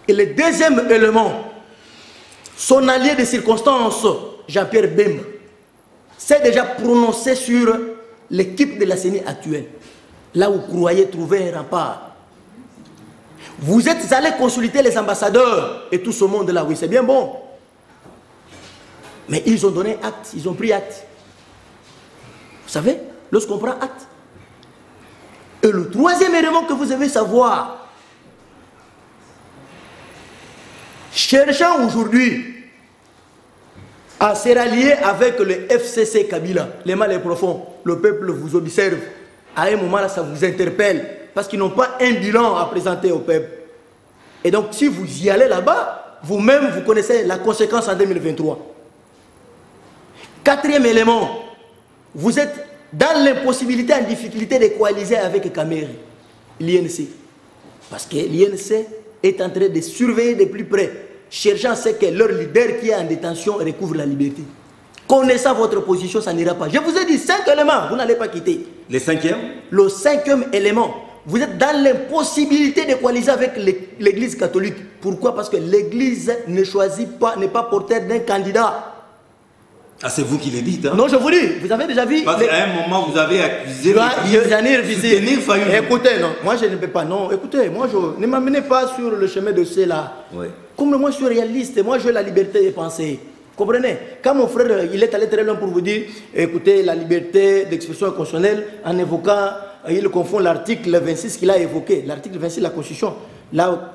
Et le deuxième élément, son allié de circonstance, Jean-Pierre Bemba, s'est déjà prononcé sur l'équipe de la CENI actuelle, là où vous croyez trouver un rempart. Vous êtes allés consulter les ambassadeurs et tout ce monde-là, oui, c'est bien bon. Mais ils ont donné acte, ils ont pris acte. Vous savez, lorsqu'on prend acte. Et le troisième élément que vous devez savoir, cherchant aujourd'hui à se rallier avec le FCC Kabila, les mal et profonds, le peuple vous observe, à un moment là ça vous interpelle, parce qu'ils n'ont pas un bilan à présenter au peuple. Et donc si vous y allez là-bas, vous-même vous connaissez la conséquence en 2023. Quatrième élément, vous êtes dans l'impossibilité, en difficulté de coaliser avec Kameri, l'INC. Parce que l'INC est en train de surveiller de plus près, cherchant à ce que leur leader qui est en détention recouvre la liberté. Connaissant votre position, ça n'ira pas. Je vous ai dit 5 éléments, vous n'allez pas quitter. Le cinquième? Le cinquième élément, vous êtes dans l'impossibilité de coaliser avec l'Église catholique. Pourquoi? Parce que l'Église ne choisit pas, n'est pas porteur d'un candidat. Ah, c'est vous qui le dites, hein? Non, je vous dis, vous avez déjà vu... Parce qu'à un moment, vous avez accusé... Écoutez, non, moi je ne peux pas, non, écoutez, moi je... Ne m'amenez pas sur le chemin de ceux-là. Ouais. Comme moi je suis réaliste, moi j'ai la liberté de penser. Comprenez? Quand mon frère, il est allé très loin pour vous dire, écoutez, la liberté d'expression est constitutionnelle, en évoquant, il confond l'article 26 qu'il a évoqué, l'article 26 de la Constitution. Là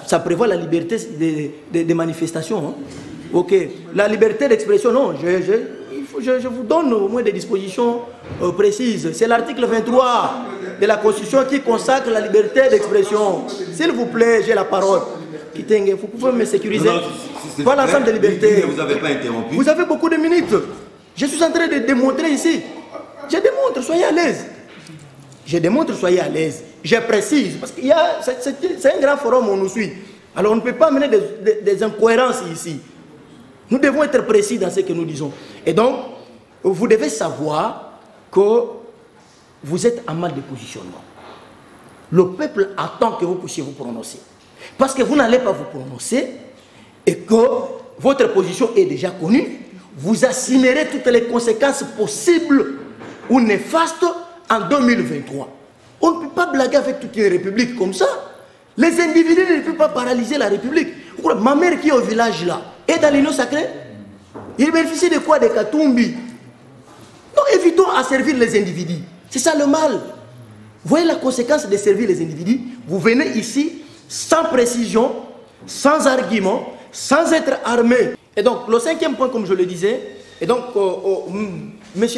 ça prévoit la liberté de manifestation. Hein. Ok, la liberté d'expression, non, je vous donne au moins des dispositions précises. C'est l'article 23 de la Constitution qui consacre la liberté d'expression. S'il vous plaît, j'ai la parole. Vous pouvez me sécuriser. Pas l'ensemble des libertés. Vous n'avez pas interrompu. Vous avez beaucoup de minutes. Je suis en train de démontrer ici. Je démontre, soyez à l'aise. Je démontre, soyez à l'aise. Je précise, parce qu'il y a, c'est un grand forum où on nous suit. Alors on ne peut pas mener des incohérences ici. Nous devons être précis dans ce que nous disons. Et donc, vous devez savoir que vous êtes en mal de positionnement. Le peuple attend que vous puissiez vous prononcer. Parce que vous n'allez pas vous prononcer et que votre position est déjà connue, vous assumerez toutes les conséquences possibles ou néfastes en 2023. On ne peut pas blaguer avec toute une république comme ça. Les individus ne peuvent pas paralyser la république. Ma mère qui est au village là, est dans l'Union sacrée. Il bénéficie de quoi? De Katumbi. Donc évitons à servir les individus. C'est ça le mal. Vous voyez la conséquence de servir les individus? Vous venez ici sans précision, sans argument, sans être armé. Et donc le cinquième point, comme je le disais, et donc M.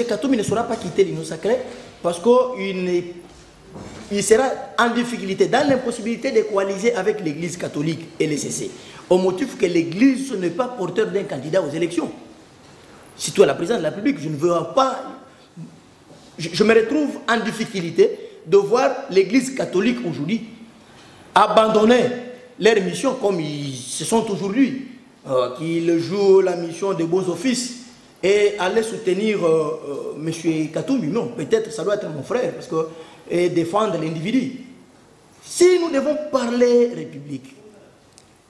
Katumbi ne saura pas quitter l'Union sacrée parce qu'il sera en difficulté, dans l'impossibilité de coaliser avec l'Église catholique et les CC, au motif que l'Église n'est pas porteur d'un candidat aux élections. Surtout à la présidence de la République, je ne veux pas... Je me retrouve en difficulté de voir l'Église catholique aujourd'hui abandonner leur mission comme ils se sont aujourd'hui, qu'ils jouent la mission de bons offices et aller soutenir M. Katumbi. Non, peut-être ça doit être mon frère, parce que et défendre l'individu. Si nous devons parler République,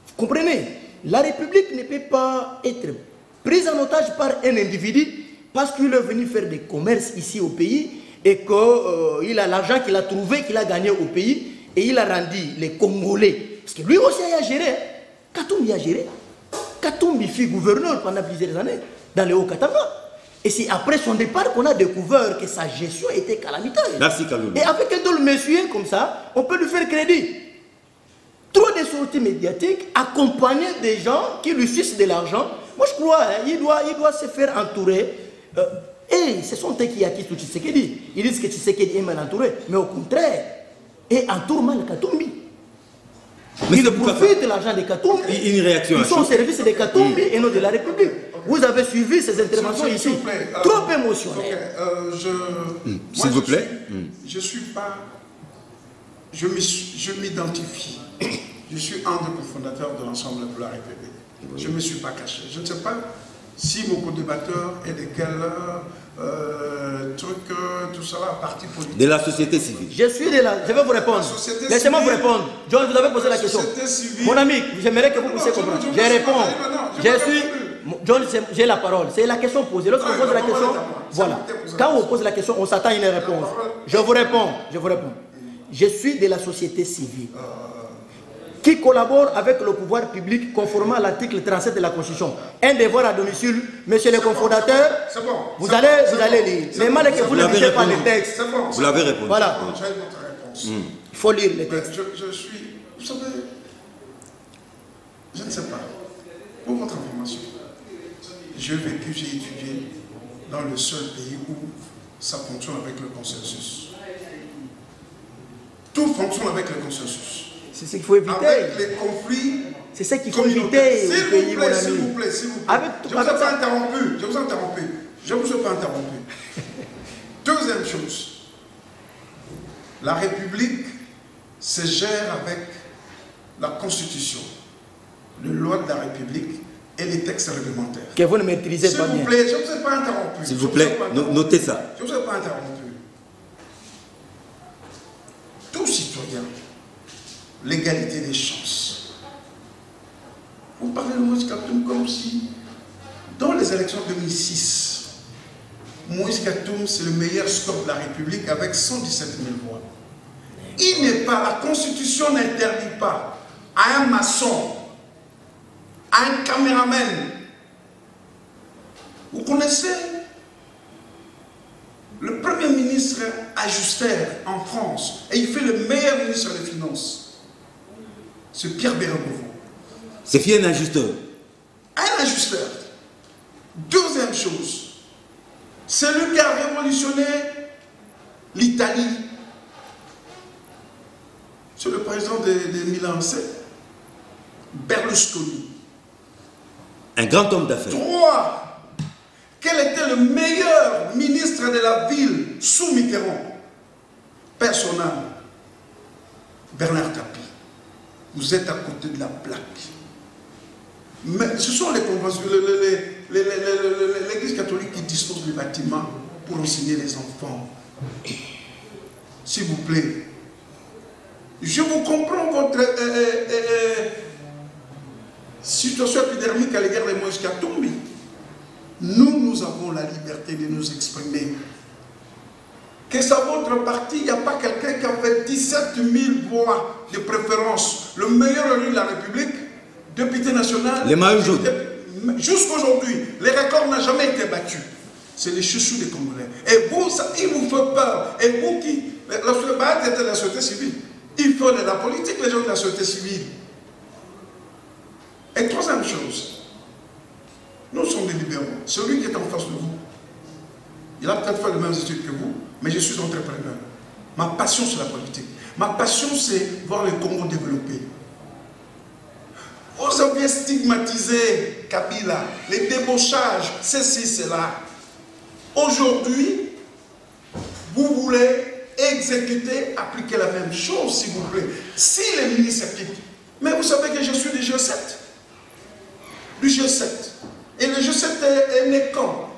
vous comprenez, la République ne peut pas être prise en otage par un individu parce qu'il est venu faire des commerces ici au pays et qu'il a l'argent qu'il a trouvé, qu'il a gagné au pays, et il a rendu les Congolais. Parce que lui aussi il a géré. Katumbi a géré. Katumbi fut gouverneur pendant plusieurs années dans le Haut-Katanga. Et c'est après son départ qu'on a découvert que sa gestion était calamiteuse. Merci Kaloulou. Et avec un tel monsieur comme ça, on peut lui faire crédit. Trop de sorties médiatiques, accompagnées des gens qui lui sucent de l'argent. Moi je crois, hein, il doit se faire entourer. Et ce sont eux qui acquittent tout Tshisekedi. Ils disent que Tshisekedi est mal entouré. Mais au contraire, et entoure mal Katumbi. Mais ils profitent de l'argent de Katumbi. Une réaction. Ils sont au service de Katumbi et non de la République. Vous avez suivi ces interventions ici. Trop émotionnelles. S'il vous plaît. Je ne suis pas... Je m'identifie. Je suis un des cofondateurs de l'Ensemble pour la République. Je ne me suis pas caché. Je ne sais pas si mon co-débatteur est de quel truc, tout ça, parti politique. De la société civile. Je suis de la... Je vais vous répondre. Laissez-moi vous répondre. John, vous avez posé la question. Mon ami, j'aimerais que vous puissiez comprendre. Je réponds. Je suis... John, j'ai la parole. C'est la question posée. Lorsqu'on pose la question, voilà. Quand on pose la question, on s'attend à une réponse. Je vous réponds. Je suis de la société civile qui collabore avec le pouvoir public conformément à l'article 37 de la Constitution. Un devoir à domicile, monsieur le cofondateur, vous allez lire. Mais mal que vous ne lisez pas les textes. Vous l'avez répondu. Voilà. J'ai votre réponse. Il faut lire les textes. Je suis... Vous savez, je ne sais pas. Pour votre information, j'ai vécu, j'ai étudié dans le seul pays où ça fonctionne avec le consensus. Tout fonctionne avec le consensus. C'est ce qu'il faut éviter. Avec les conflits. C'est ce qu'il faut éviter. S'il vous plaît, s'il vous plaît. Je ne vous ai pas interrompu. Je ne vous ai pas interrompu. Deuxième chose. La République se gère avec la Constitution, les lois de la République et les textes réglementaires. Que vous ne maîtrisez pas bien. S'il vous plaît, je ne vous ai pas interrompu. S'il vous plaît, notez ça. Je ne vous ai pas interrompu. Tout citoyen, l'égalité des chances. Vous parlez de Moïse Katoum comme si, dans les élections de 2006, Moïse Katoum, c'est le meilleur score de la République avec 117 000 voix. Il n'est pas, la Constitution n'interdit pas à un maçon, à un caméraman. Vous connaissez le Premier ministre Ajuster en France, et il fait le meilleur ministre des Finances. C'est Pierre Bérégovo. C'est qui un ajusteur? Un ajusteur. Deuxième chose, c'est lui qui a révolutionné l'Italie. C'est le président de Milan, c'est Berlusconi. Un grand homme d'affaires. 3. Quel était le meilleur ministre de la ville sous Mitterrand? Personnel. Bernard Tapie. Vous êtes à côté de la plaque. Mais ce sont les conventions, l'Église catholique qui dispose du bâtiment pour enseigner les enfants. S'il vous plaît. Je vous comprends votre situation épidermique à l'égard de Moïse Katumbi. Nous avons la liberté de nous exprimer. Que ça votre parti, il n'y a pas quelqu'un qui a fait 17 000 voix de préférence, le meilleur élu de la République, député national. Les maillots jaunes. Jusqu'à aujourd'hui, les records n'ont jamais été battus. C'est les chouchous des Congolais. Et vous, ça, il vous fait peur. Et vous qui... La société civile. Il faut de la politique, les gens de la société civile. Et troisième chose, nous sommes des libéraux. Celui qui est en face de vous, il a peut-être fait les mêmes études que vous, mais je suis entrepreneur. Ma passion, c'est la politique. Ma passion, c'est voir le Congo développer. Vous avez stigmatisé Kabila, les débauchages, ceci, cela. Aujourd'hui, vous voulez exécuter, appliquer la même chose, s'il vous plaît. Si les ministres s'appliquent. Mais vous savez que je suis du G7. Du G7. Et le G7 est né quand?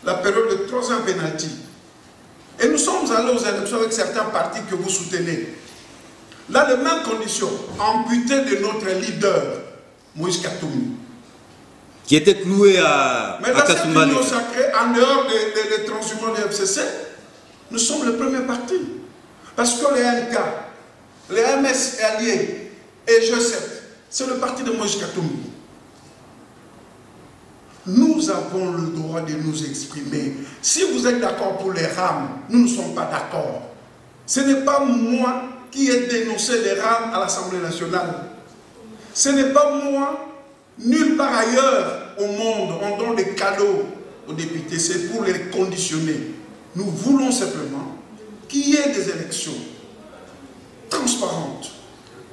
La période de 3 ans pénalty. Et nous sommes allés aux élections avec certains partis que vous soutenez. Dans les mêmes conditions, amputés de notre leader, Moïse Katumbi. qui était cloué à Mais dans cette Kasumba. union sacrée, en dehors des transhumants du FCC, nous sommes le premier parti. Parce que les NK, les MS alliés et G7, c'est le parti de Moïse Katumbi. Nous avons le droit de nous exprimer. Si vous êtes d'accord pour les rames, nous ne sommes pas d'accord. Ce n'est pas moi qui ai dénoncé les rames à l'Assemblée nationale. Ce n'est pas moi, nulle part ailleurs au monde, on donne des cadeaux aux députés. C'est pour les conditionner. Nous voulons simplement qu'il y ait des élections transparentes,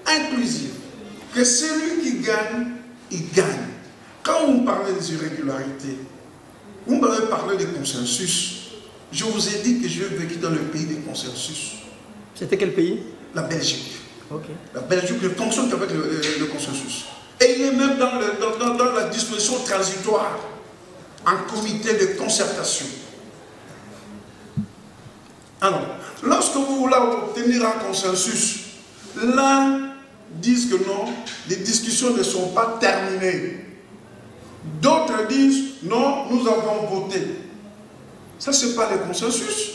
inclusives, que celui qui gagne, il gagne. Quand vous parlez des irrégularités, vous m'avez parlé des consensus. Je vous ai dit que j'ai vécu dans le pays des consensus. C'était quel pays? La Belgique. Okay. La Belgique ne fonctionne qu'avec le consensus. Et il est même dans la disposition transitoire, en comité de concertation. Alors, lorsque vous voulez obtenir un consensus, l'un disent que non, les discussions ne sont pas terminées. D'autres disent, non, nous avons voté. Ça, ce n'est pas le consensus.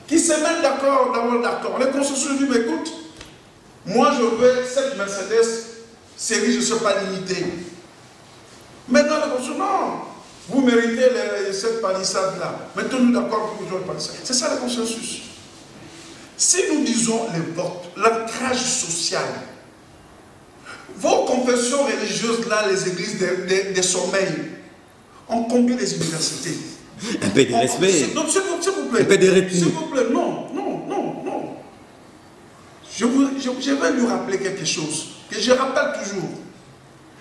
Qui se mettent d'accord, d'abord d'accord. Le consensus dit, mais écoute, moi je veux cette Mercedes série, je ne sais pas limitée. Maintenant, le consensus, non, vous méritez cette palissade-là. Mettons-nous d'accord pour une palissade. C'est ça le consensus. Si nous disons les votes, l'ancrage social, vos confessions religieuses, là, les églises des sommeils, ont combien des universités? Un peu de respect. S'il vous plaît. Un peu de retenue. S'il vous plaît, non. Je vais lui rappeler quelque chose, que je rappelle toujours.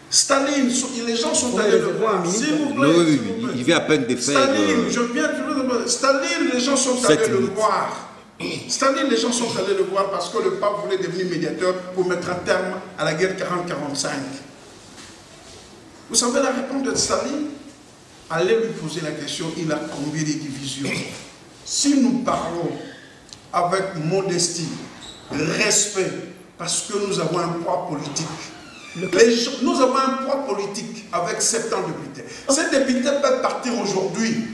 Staline, les gens sont allés le voir. S'il vous plaît. Oui, il vient à peine de faire. Staline, je viens toujours de... Staline, les gens sont allés le voir. Staline, les gens sont allés le voir parce que le pape voulait devenir médiateur pour mettre un terme à la guerre 40-45. Vous savez la réponse de Staline? Allez lui poser la question, il a combien de divisions? Si nous parlons avec modestie, respect, parce que nous avons un poids politique. Nous avons un poids politique avec 70 députés. Ces députés peuvent partir aujourd'hui.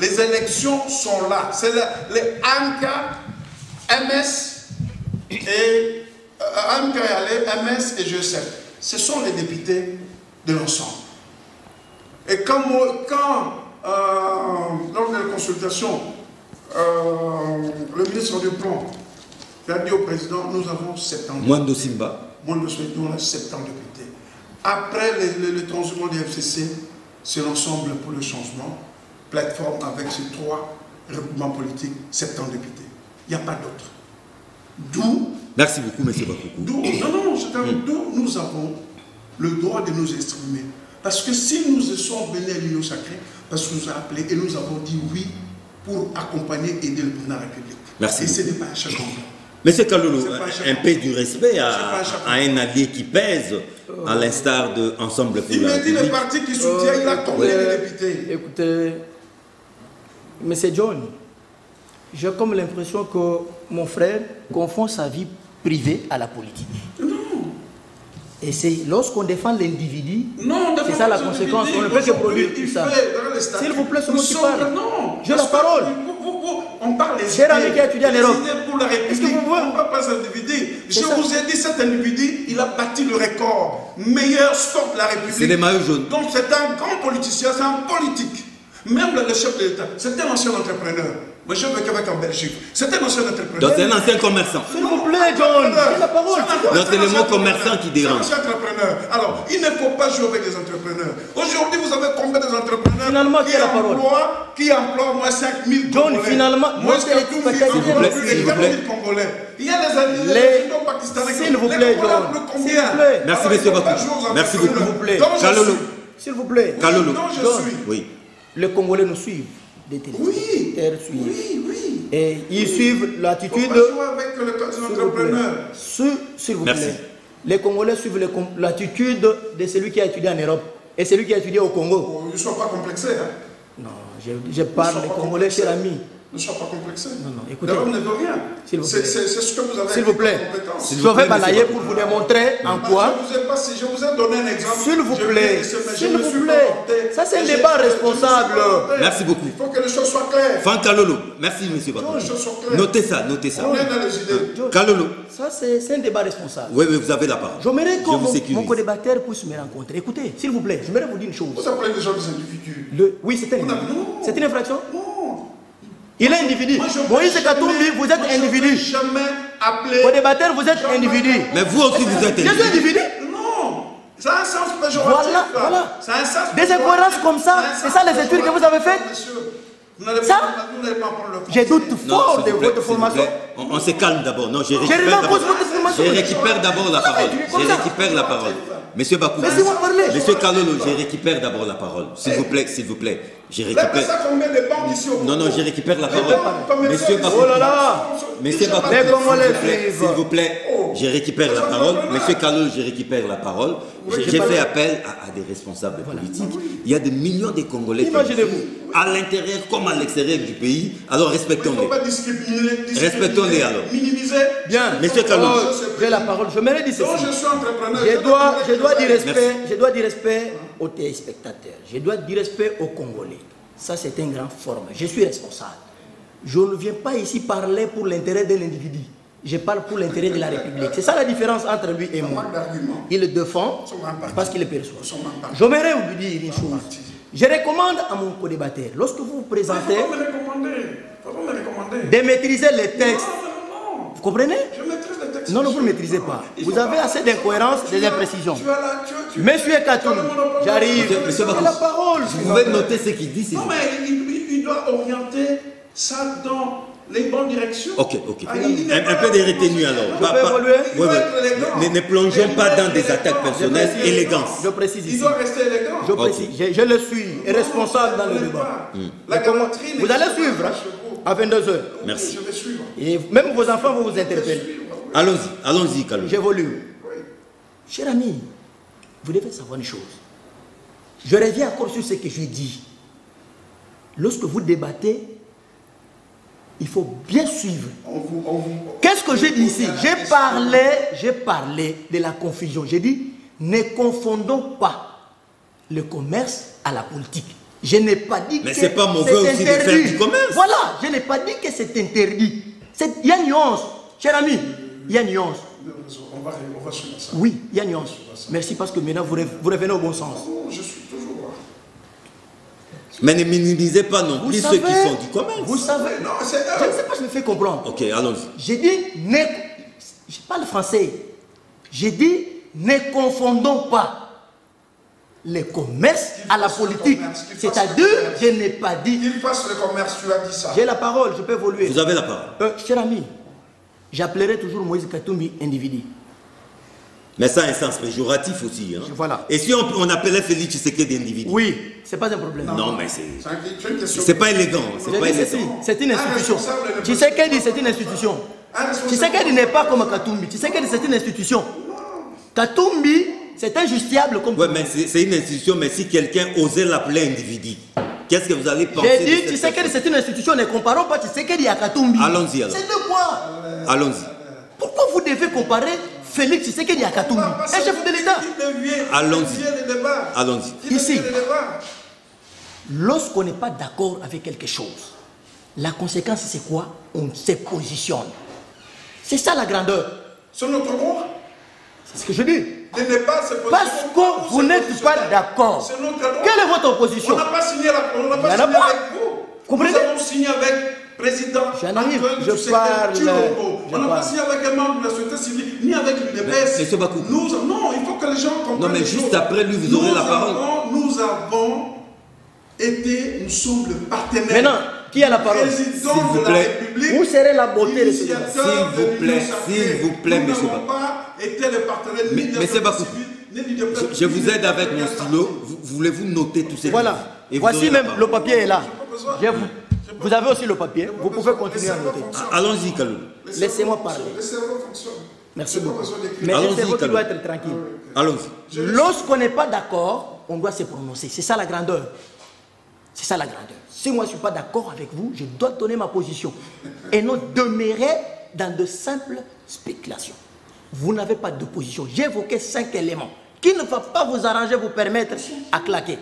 Les élections sont là. C'est les AMK, MS et MS et G7. Ce sont les députés de l'ensemble. Et lors de la consultation, le ministre du Plan a dit au président, nous avons 70. Mwando Simba. Mwando Simba, nous avons 70 députés. Après le transhumant du FCC, c'est l'ensemble pour le changement, plateforme avec ces 3 regroupements politiques, 70 députés. Il n'y a pas d'autre. D'où... Merci beaucoup, M. Bakoukou. D'où nous avons le droit de nous exprimer. Parce que si nous sommes venus à l'Union sacrée, parce qu'on nous a appelés et nous avons dit oui pour accompagner et aider le président de la République. Merci. Et ce n'est pas un chacun. Monsieur Kalolo, un peu du respect à un allié qui pèse, à l'instar de Ensemble pour la République. Il me dit le parti qui soutient, il a combien de députés? Écoutez, M. John, j'ai comme l'impression que mon frère confond sa vie privée à la politique. Non. Et c'est lorsqu'on défend l'individu, c'est ça la conséquence. On ne peut que produire tout ça. S'il vous plaît, c'est moi qui parle. J'ai la parole. On parle des cher ami qui a étudié en Europe. Pour la République. Est-ce que vous voyez? On ne parle pas cet individu. Je vous ai dit, cet individu, il a battu le record. Meilleur score de la République. C'est les maillots jaunes. Donc c'est un grand politicien, c'est un politique. Même le chef de l'État, c'est un ancien entrepreneur. Moi, je veux qu'avec en Belgique. C'est un ancien entrepreneur. Donc c'est un ancien commerçant. S'il vous plaît, John, j'ai la parole. Donc c'est le mot commerçant qui dérange. C'est un ancien entrepreneur. Alors, il ne faut pas jouer avec des entrepreneurs. Aujourd'hui, vous avez combien d'entrepreneurs finalement, qui emploient moins 5 000 John, Congolais. finalement, Moi, ce que tout le monde plus de 4 000 Congolais. Il y a des alliés pakistanais. S'il vous plaît, John. S'il vous plaît. Merci, M. Bakoukou. Merci beaucoup. S'il vous plaît. Kalolo. S'il vous plaît. Kalolo. Non, je suis. Oui. Les Congolais nous suivent. Des téléspectateurs suivent. Et ils suivent l'attitude de... S'il vous plaît. Les Congolais suivent l'attitude de celui qui a étudié en Europe et celui qui a étudié au Congo. Ne sois pas complexé. Hein? Non, je parle des Congolais, cher ami. Ne sois pas complexé. Non, écoutez. L'Europe ne veut rien. S'il vous plaît. C'est ce que vous avez. S'il vous plaît. Je vais balayer pour vous démontrer en quoi voici, je vous ai donné un exemple. S'il vous plaît, s'il vous plaît. Ça, c'est un débat responsable. Merci beaucoup. Il faut que les choses soient claires. Fan Kalolo, merci monsieur Bakou. Notez ça, notez ça. On est dans les idées. Kalolo. Ça, c'est un débat responsable. Oui, oui, vous avez la parole. J'aimerais que vous sécurise. mon co-débatteur puisse me rencontrer. Écoutez, s'il vous plaît, j'aimerais vous dire une chose. Vous appelez des gens des individus. Oui, c'est un individu. Non. C'est une infraction? Non. Il est individu. Moïse Katumbi, vous êtes individu. Jamais appelé. Co-débatteur, vous êtes individu. Mais vous aussi, vous êtes Je suis individu. individu. Non. Ça a un sens péjoratif. Voilà. Ça a un sens Des incohérences comme ça, c'est ça les études que vous avez faites? Vous n'allez Ça, pas prendre le j'ai doute Non, fort s'il de vous plaît, votre s'il vous formation. plaît. On se calme d'abord. Non, je J'ai récupère rien d'abord. cause votre formation. Je récupère d'abord la parole. comme Je ça. récupère la parole. Monsieur Bakou. Laissez-moi parler. Monsieur Kalolo, je récupère d'abord la parole. S'il vous plaît, s'il vous plaît. Je Là, c'est récupère. ça qu'on met des bandes ici au Non, non, je récupère la parole. Comme Monsieur ça, Bakou. Oh là là. Monsieur Bakou, Mais comment les s'il vous plaît, je récupère la parole. Monsieur Kalolo, je récupère la parole. J'ai fait appel à des responsables politiques. Il y a des millions de Congolais. Imaginez-vous. À l'intérieur comme à l'extérieur du pays. Alors Il ne respectons-les. faut pas discriminer. Respectons-les alors. Minimiser. Bien. Monsieur Kalolo. J'ai la parole. Je me dis ceci. Donc je suis entrepreneur. Je dois dire Merci. respect. Je dois dire respect aux téléspectateurs. Je dois dire respect aux Congolais. Ça, c'est un grand forme. Je suis responsable. Je ne viens pas ici parler pour l'intérêt de l'individu. Je parle pour l'intérêt de la République. C'est ça la différence entre lui et moi. Il le défend parce qu'il le perçoit. J'aimerais vous dire une chose. Je recommande à mon co-débatteur, lorsque vous vous présentez, Il faut me recommander. de maîtriser les textes. Non. Vous comprenez? Je maîtrise les textes. Non, non, vous ne maîtrisez pas. Vous avez assez d'incohérences, des imprécisions. Monsieur Katum, j'arrive. Monsieur C'est Bakou. la parole. Vous pouvez noter ce qu'il dit, s'il Non, vous plaît. mais il doit orienter ça dans les bonnes directions. Ok, ok. Ah, il n'est Un pas peu de là pour retenue penser. alors. Je peux évoluer? Il doit être élégant. Ne plongeons pas dans des attaques Je personnelles. précise. Élégance. Je précise Il ici. doit rester élégant. Je précise. Je le suis responsable dans le débat. La galanterie Vous allez suivre hein, à 22h. Merci. Je vais suivre. Et même vos enfants vont vous interpeller. Allons-y, allons-y, Kalolo. J'évolue. Cher ami, vous devez savoir une chose. Je reviens encore sur ce que je dis. Lorsque vous débattez, il faut bien suivre. Qu'est-ce que j'ai dit ici? J'ai parlé de la confusion. J'ai dit, ne confondons pas le commerce à la politique. Je n'ai pas dit Mais que c'est pas mauvais aussi de faire du commerce. Voilà, je n'ai pas dit que c'est interdit. Il y a une nuance, cher ami, il y a une nuance. On va suivre ça. Oui, il y a une nuance. Merci parce que maintenant vous revenez au bon sens. Non, je suis toujours là. Mais ne minimisez pas non Vous plus savez, ceux qui font du commerce. Vous savez, Non, c'est je ne sais pas, je me fais comprendre. Ok, allons-y. J'ai dit, je parle français. J'ai dit, ne confondons pas le commerce à la politique. C'est-à-dire, je n'ai pas dit. Qu'il fasse le commerce, tu as dit ça. J'ai la parole, je peux évoluer. Vous avez la parole. Cher ami, j'appellerai toujours Moïse Katumbi individu. Mais ça a un sens péjoratif aussi. Hein. Voilà. Et si on appelait Félix Tshisekedi d'individu? Oui, c'est pas un problème. Non, mais C'est une question. c'est pas élégant. C'est J'ai pas dit ceci, élégant. c'est une institution. responsable ne peut- Tshisekedi, c'est une institution. Tshisekedi n'est pas comme Katumbi. Tshisekedi, c'est une institution. Katumbi, c'est un justiciable comme Ouais, mais c'est une institution, mais si quelqu'un osait l'appeler individu, qu'est-ce que vous allez penser? J'ai dit, Tshisekedi, c'est une institution. Ne comparons pas Tshisekedi à Katumbi. Allons-y, alors. C'est deux points. Allons-y. Pourquoi vous devez comparer Félix Tshisekedi à Katumbi, un chef de l'État? Allons-y. Allons-y. Ici, lorsqu'on n'est pas d'accord avec quelque chose, la conséquence c'est quoi? On se positionne. C'est ça la grandeur. C'est notre droit. C'est ce que je dis. De ne pas se positionner. Parce que vous n'êtes pas d'accord. C'est notre droit. Quelle est votre opposition? On n'a pas signé, on n'a Il y pas en a signé pas. avec vous. Comprenez? Nous avons signé avec le président. Jean Ami, Antoine je Tshisekedi parle. Tshilombo. Je On n'a pas parle. signé avec un membre de la société civile, ni avec l'UDPS. Monsieur Bakou. Non, il faut que les gens comprennent. Non, mais les juste choses. après lui, vous aurez la parole. Nous avons été, nous sommes le partenaire. Maintenant, qui a la parole? Président S'il vous de la plaît. République. Où serait la beauté de ce débat? Initiateur S'il vous de plaît, l'Union sacrée. s'il vous plaît, Nous monsieur n'avons Bakou. pas été le partenaire Mais- ni de la monsieur société Bakou, civile, ni du développement. Je vous aide avec mon stylo. Voulez-vous noter tous ces Voilà. choses? Et vous Voici aurez la même parole. le papier est là. Vous avez aussi le papier. Vous pouvez continuer à noter. Allons-y, Kalou. Laissez-moi parler. Le cerveau fonctionne. Merci J'ai pas beaucoup. besoin d'écrire. Mais le Allons-y, cerveau qui Kalou. doit être tranquille. Allons-y. Lorsqu'on n'est pas d'accord, on doit se prononcer. C'est ça la grandeur. C'est ça la grandeur. Si moi je ne suis pas d'accord avec vous, je dois donner ma position. Et non demeurer dans de simples spéculations. Vous n'avez pas de position. J'ai évoqué 5 éléments. qui ne va pas vous arranger, vous permettre à claquer.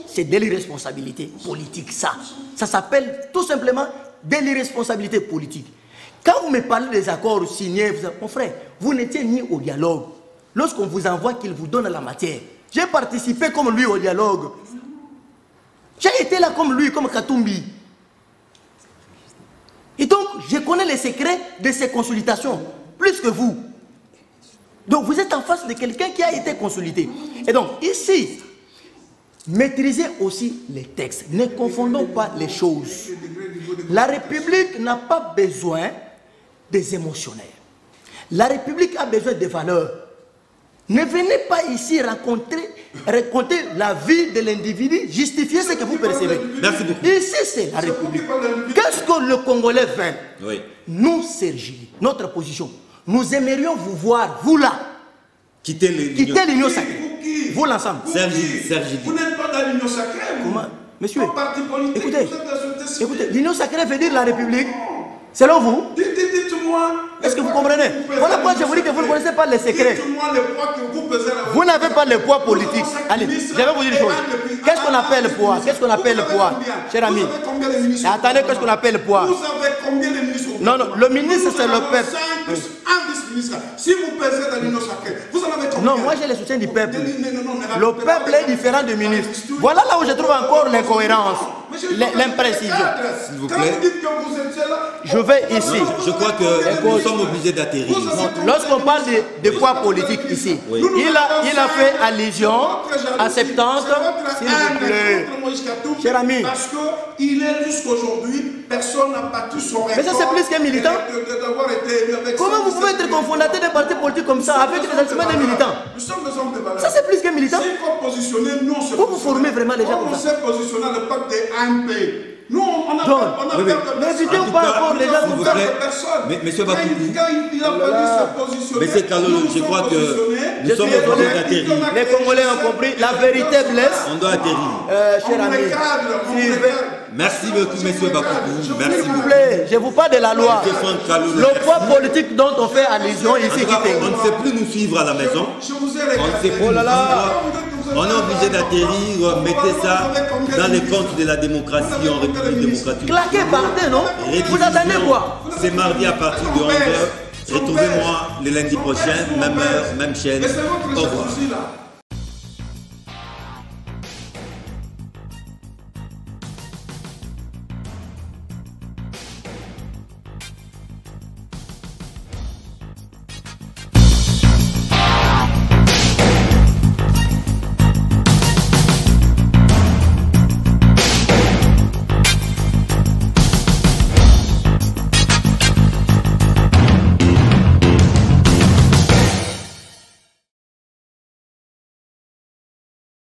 C'est de l'irresponsabilité politique, ça. Ça s'appelle tout simplement de l'irresponsabilité politique. Quand vous me parlez des accords signés, mon frère, vous n'étiez ni au dialogue. Lorsqu'on vous envoie qu'il vous donne la matière, j'ai participé comme lui au dialogue. J'ai été là comme lui, comme Katumbi. Et donc, je connais les secrets de ces consultations, plus que vous. Donc, vous êtes en face de quelqu'un qui a été consulté. Et donc, ici, maîtrisez aussi les textes. Ne confondons pas les choses. La République n'a pas besoin des émotionnaires. La République a besoin des valeurs. Ne venez pas ici raconter la vie de l'individu, justifier ce que vous percevez. Merci beaucoup. Ici, c'est la République. Qu'est-ce que le Congolais veut? Oui. Nous, Sergi, notre position, nous aimerions vous voir, vous là, quitter l'Union sacrée. Vous l'ensemble. Sergi. Vous n'êtes pas dans l'Union sacrée. Comment? Monsieur, écoutez, écoutez, l'Union sacrée veut dire la République. Selon vous? Dites-moi. Est-ce que vous comprenez? Voilà pourquoi je vous dis que vous ne connaissez pas les secrets. Dites-moi le poids que vous pesez là. Vous n'avez pas le poids politique. Allez, je vais vous dire une chose. Qu'est-ce qu'on appelle le poids? Qu'est-ce qu'on appelle le poids? Cher ami. Attendez, qu'est-ce qu'on appelle le poids? Vous avez combien de ministres? Non, non, le ministre c'est le peuple. 5 plus 1 vice-ministre. Si vous pesez dans l'Union sacrée, vous en avez combien? Non, moi j'ai le soutien du peuple. Le peuple est différent du ministre. Voilà là où je trouve encore l'incohérence, l'imprécision. S'il vous plaît. Je vais ici. Je crois que nous sommes obligés d'atterrir. Lorsqu'on parle de poids politique ici, oui. il a fait allusion à 70, s'il vous plaît. Cher ami. Parce qu'il est jusqu'aujourd'hui, personne n'a battu son record. Mais ça c'est plus qu'un militant. Comment vous pouvez être cofondateur d'un parti politique comme ça avec les sentiments d'un militant? Nous sommes des hommes de valeur. Ça c'est plus qu'un militant. S'il faut positionner, nous on se Vous formez vraiment les gens comme ça. On s'est positionné à l'époque des AMP. Nous, on a Donc, n'hésitez pas encore les gens comme ça. Mais monsieur Bakoukou, il a fallu se positionner. Monsieur Kalolo, je crois que nous sommes obligés d'atterrir. Les Congolais ont compris, la vérité blesse. On doit atterrir. Cher ami, Merci beaucoup, monsieur Bakoukou. Merci s'il vous beaucoup. plaît, je vous parle de la loi. Kalolo. Le poids politique dont on fait allusion ici. On ne sait plus nous suivre à la maison. Je vous ai On ne sait plus nous suivre. On est obligé d'atterrir, mettez ça dans les comptes de la démocratie en République démocratique. Claqué par terre, non? Vous attendez quoi? C'est mardi à partir de 11h. Retrouvez-moi le lundi prochain, même heure, même chaîne. Au revoir.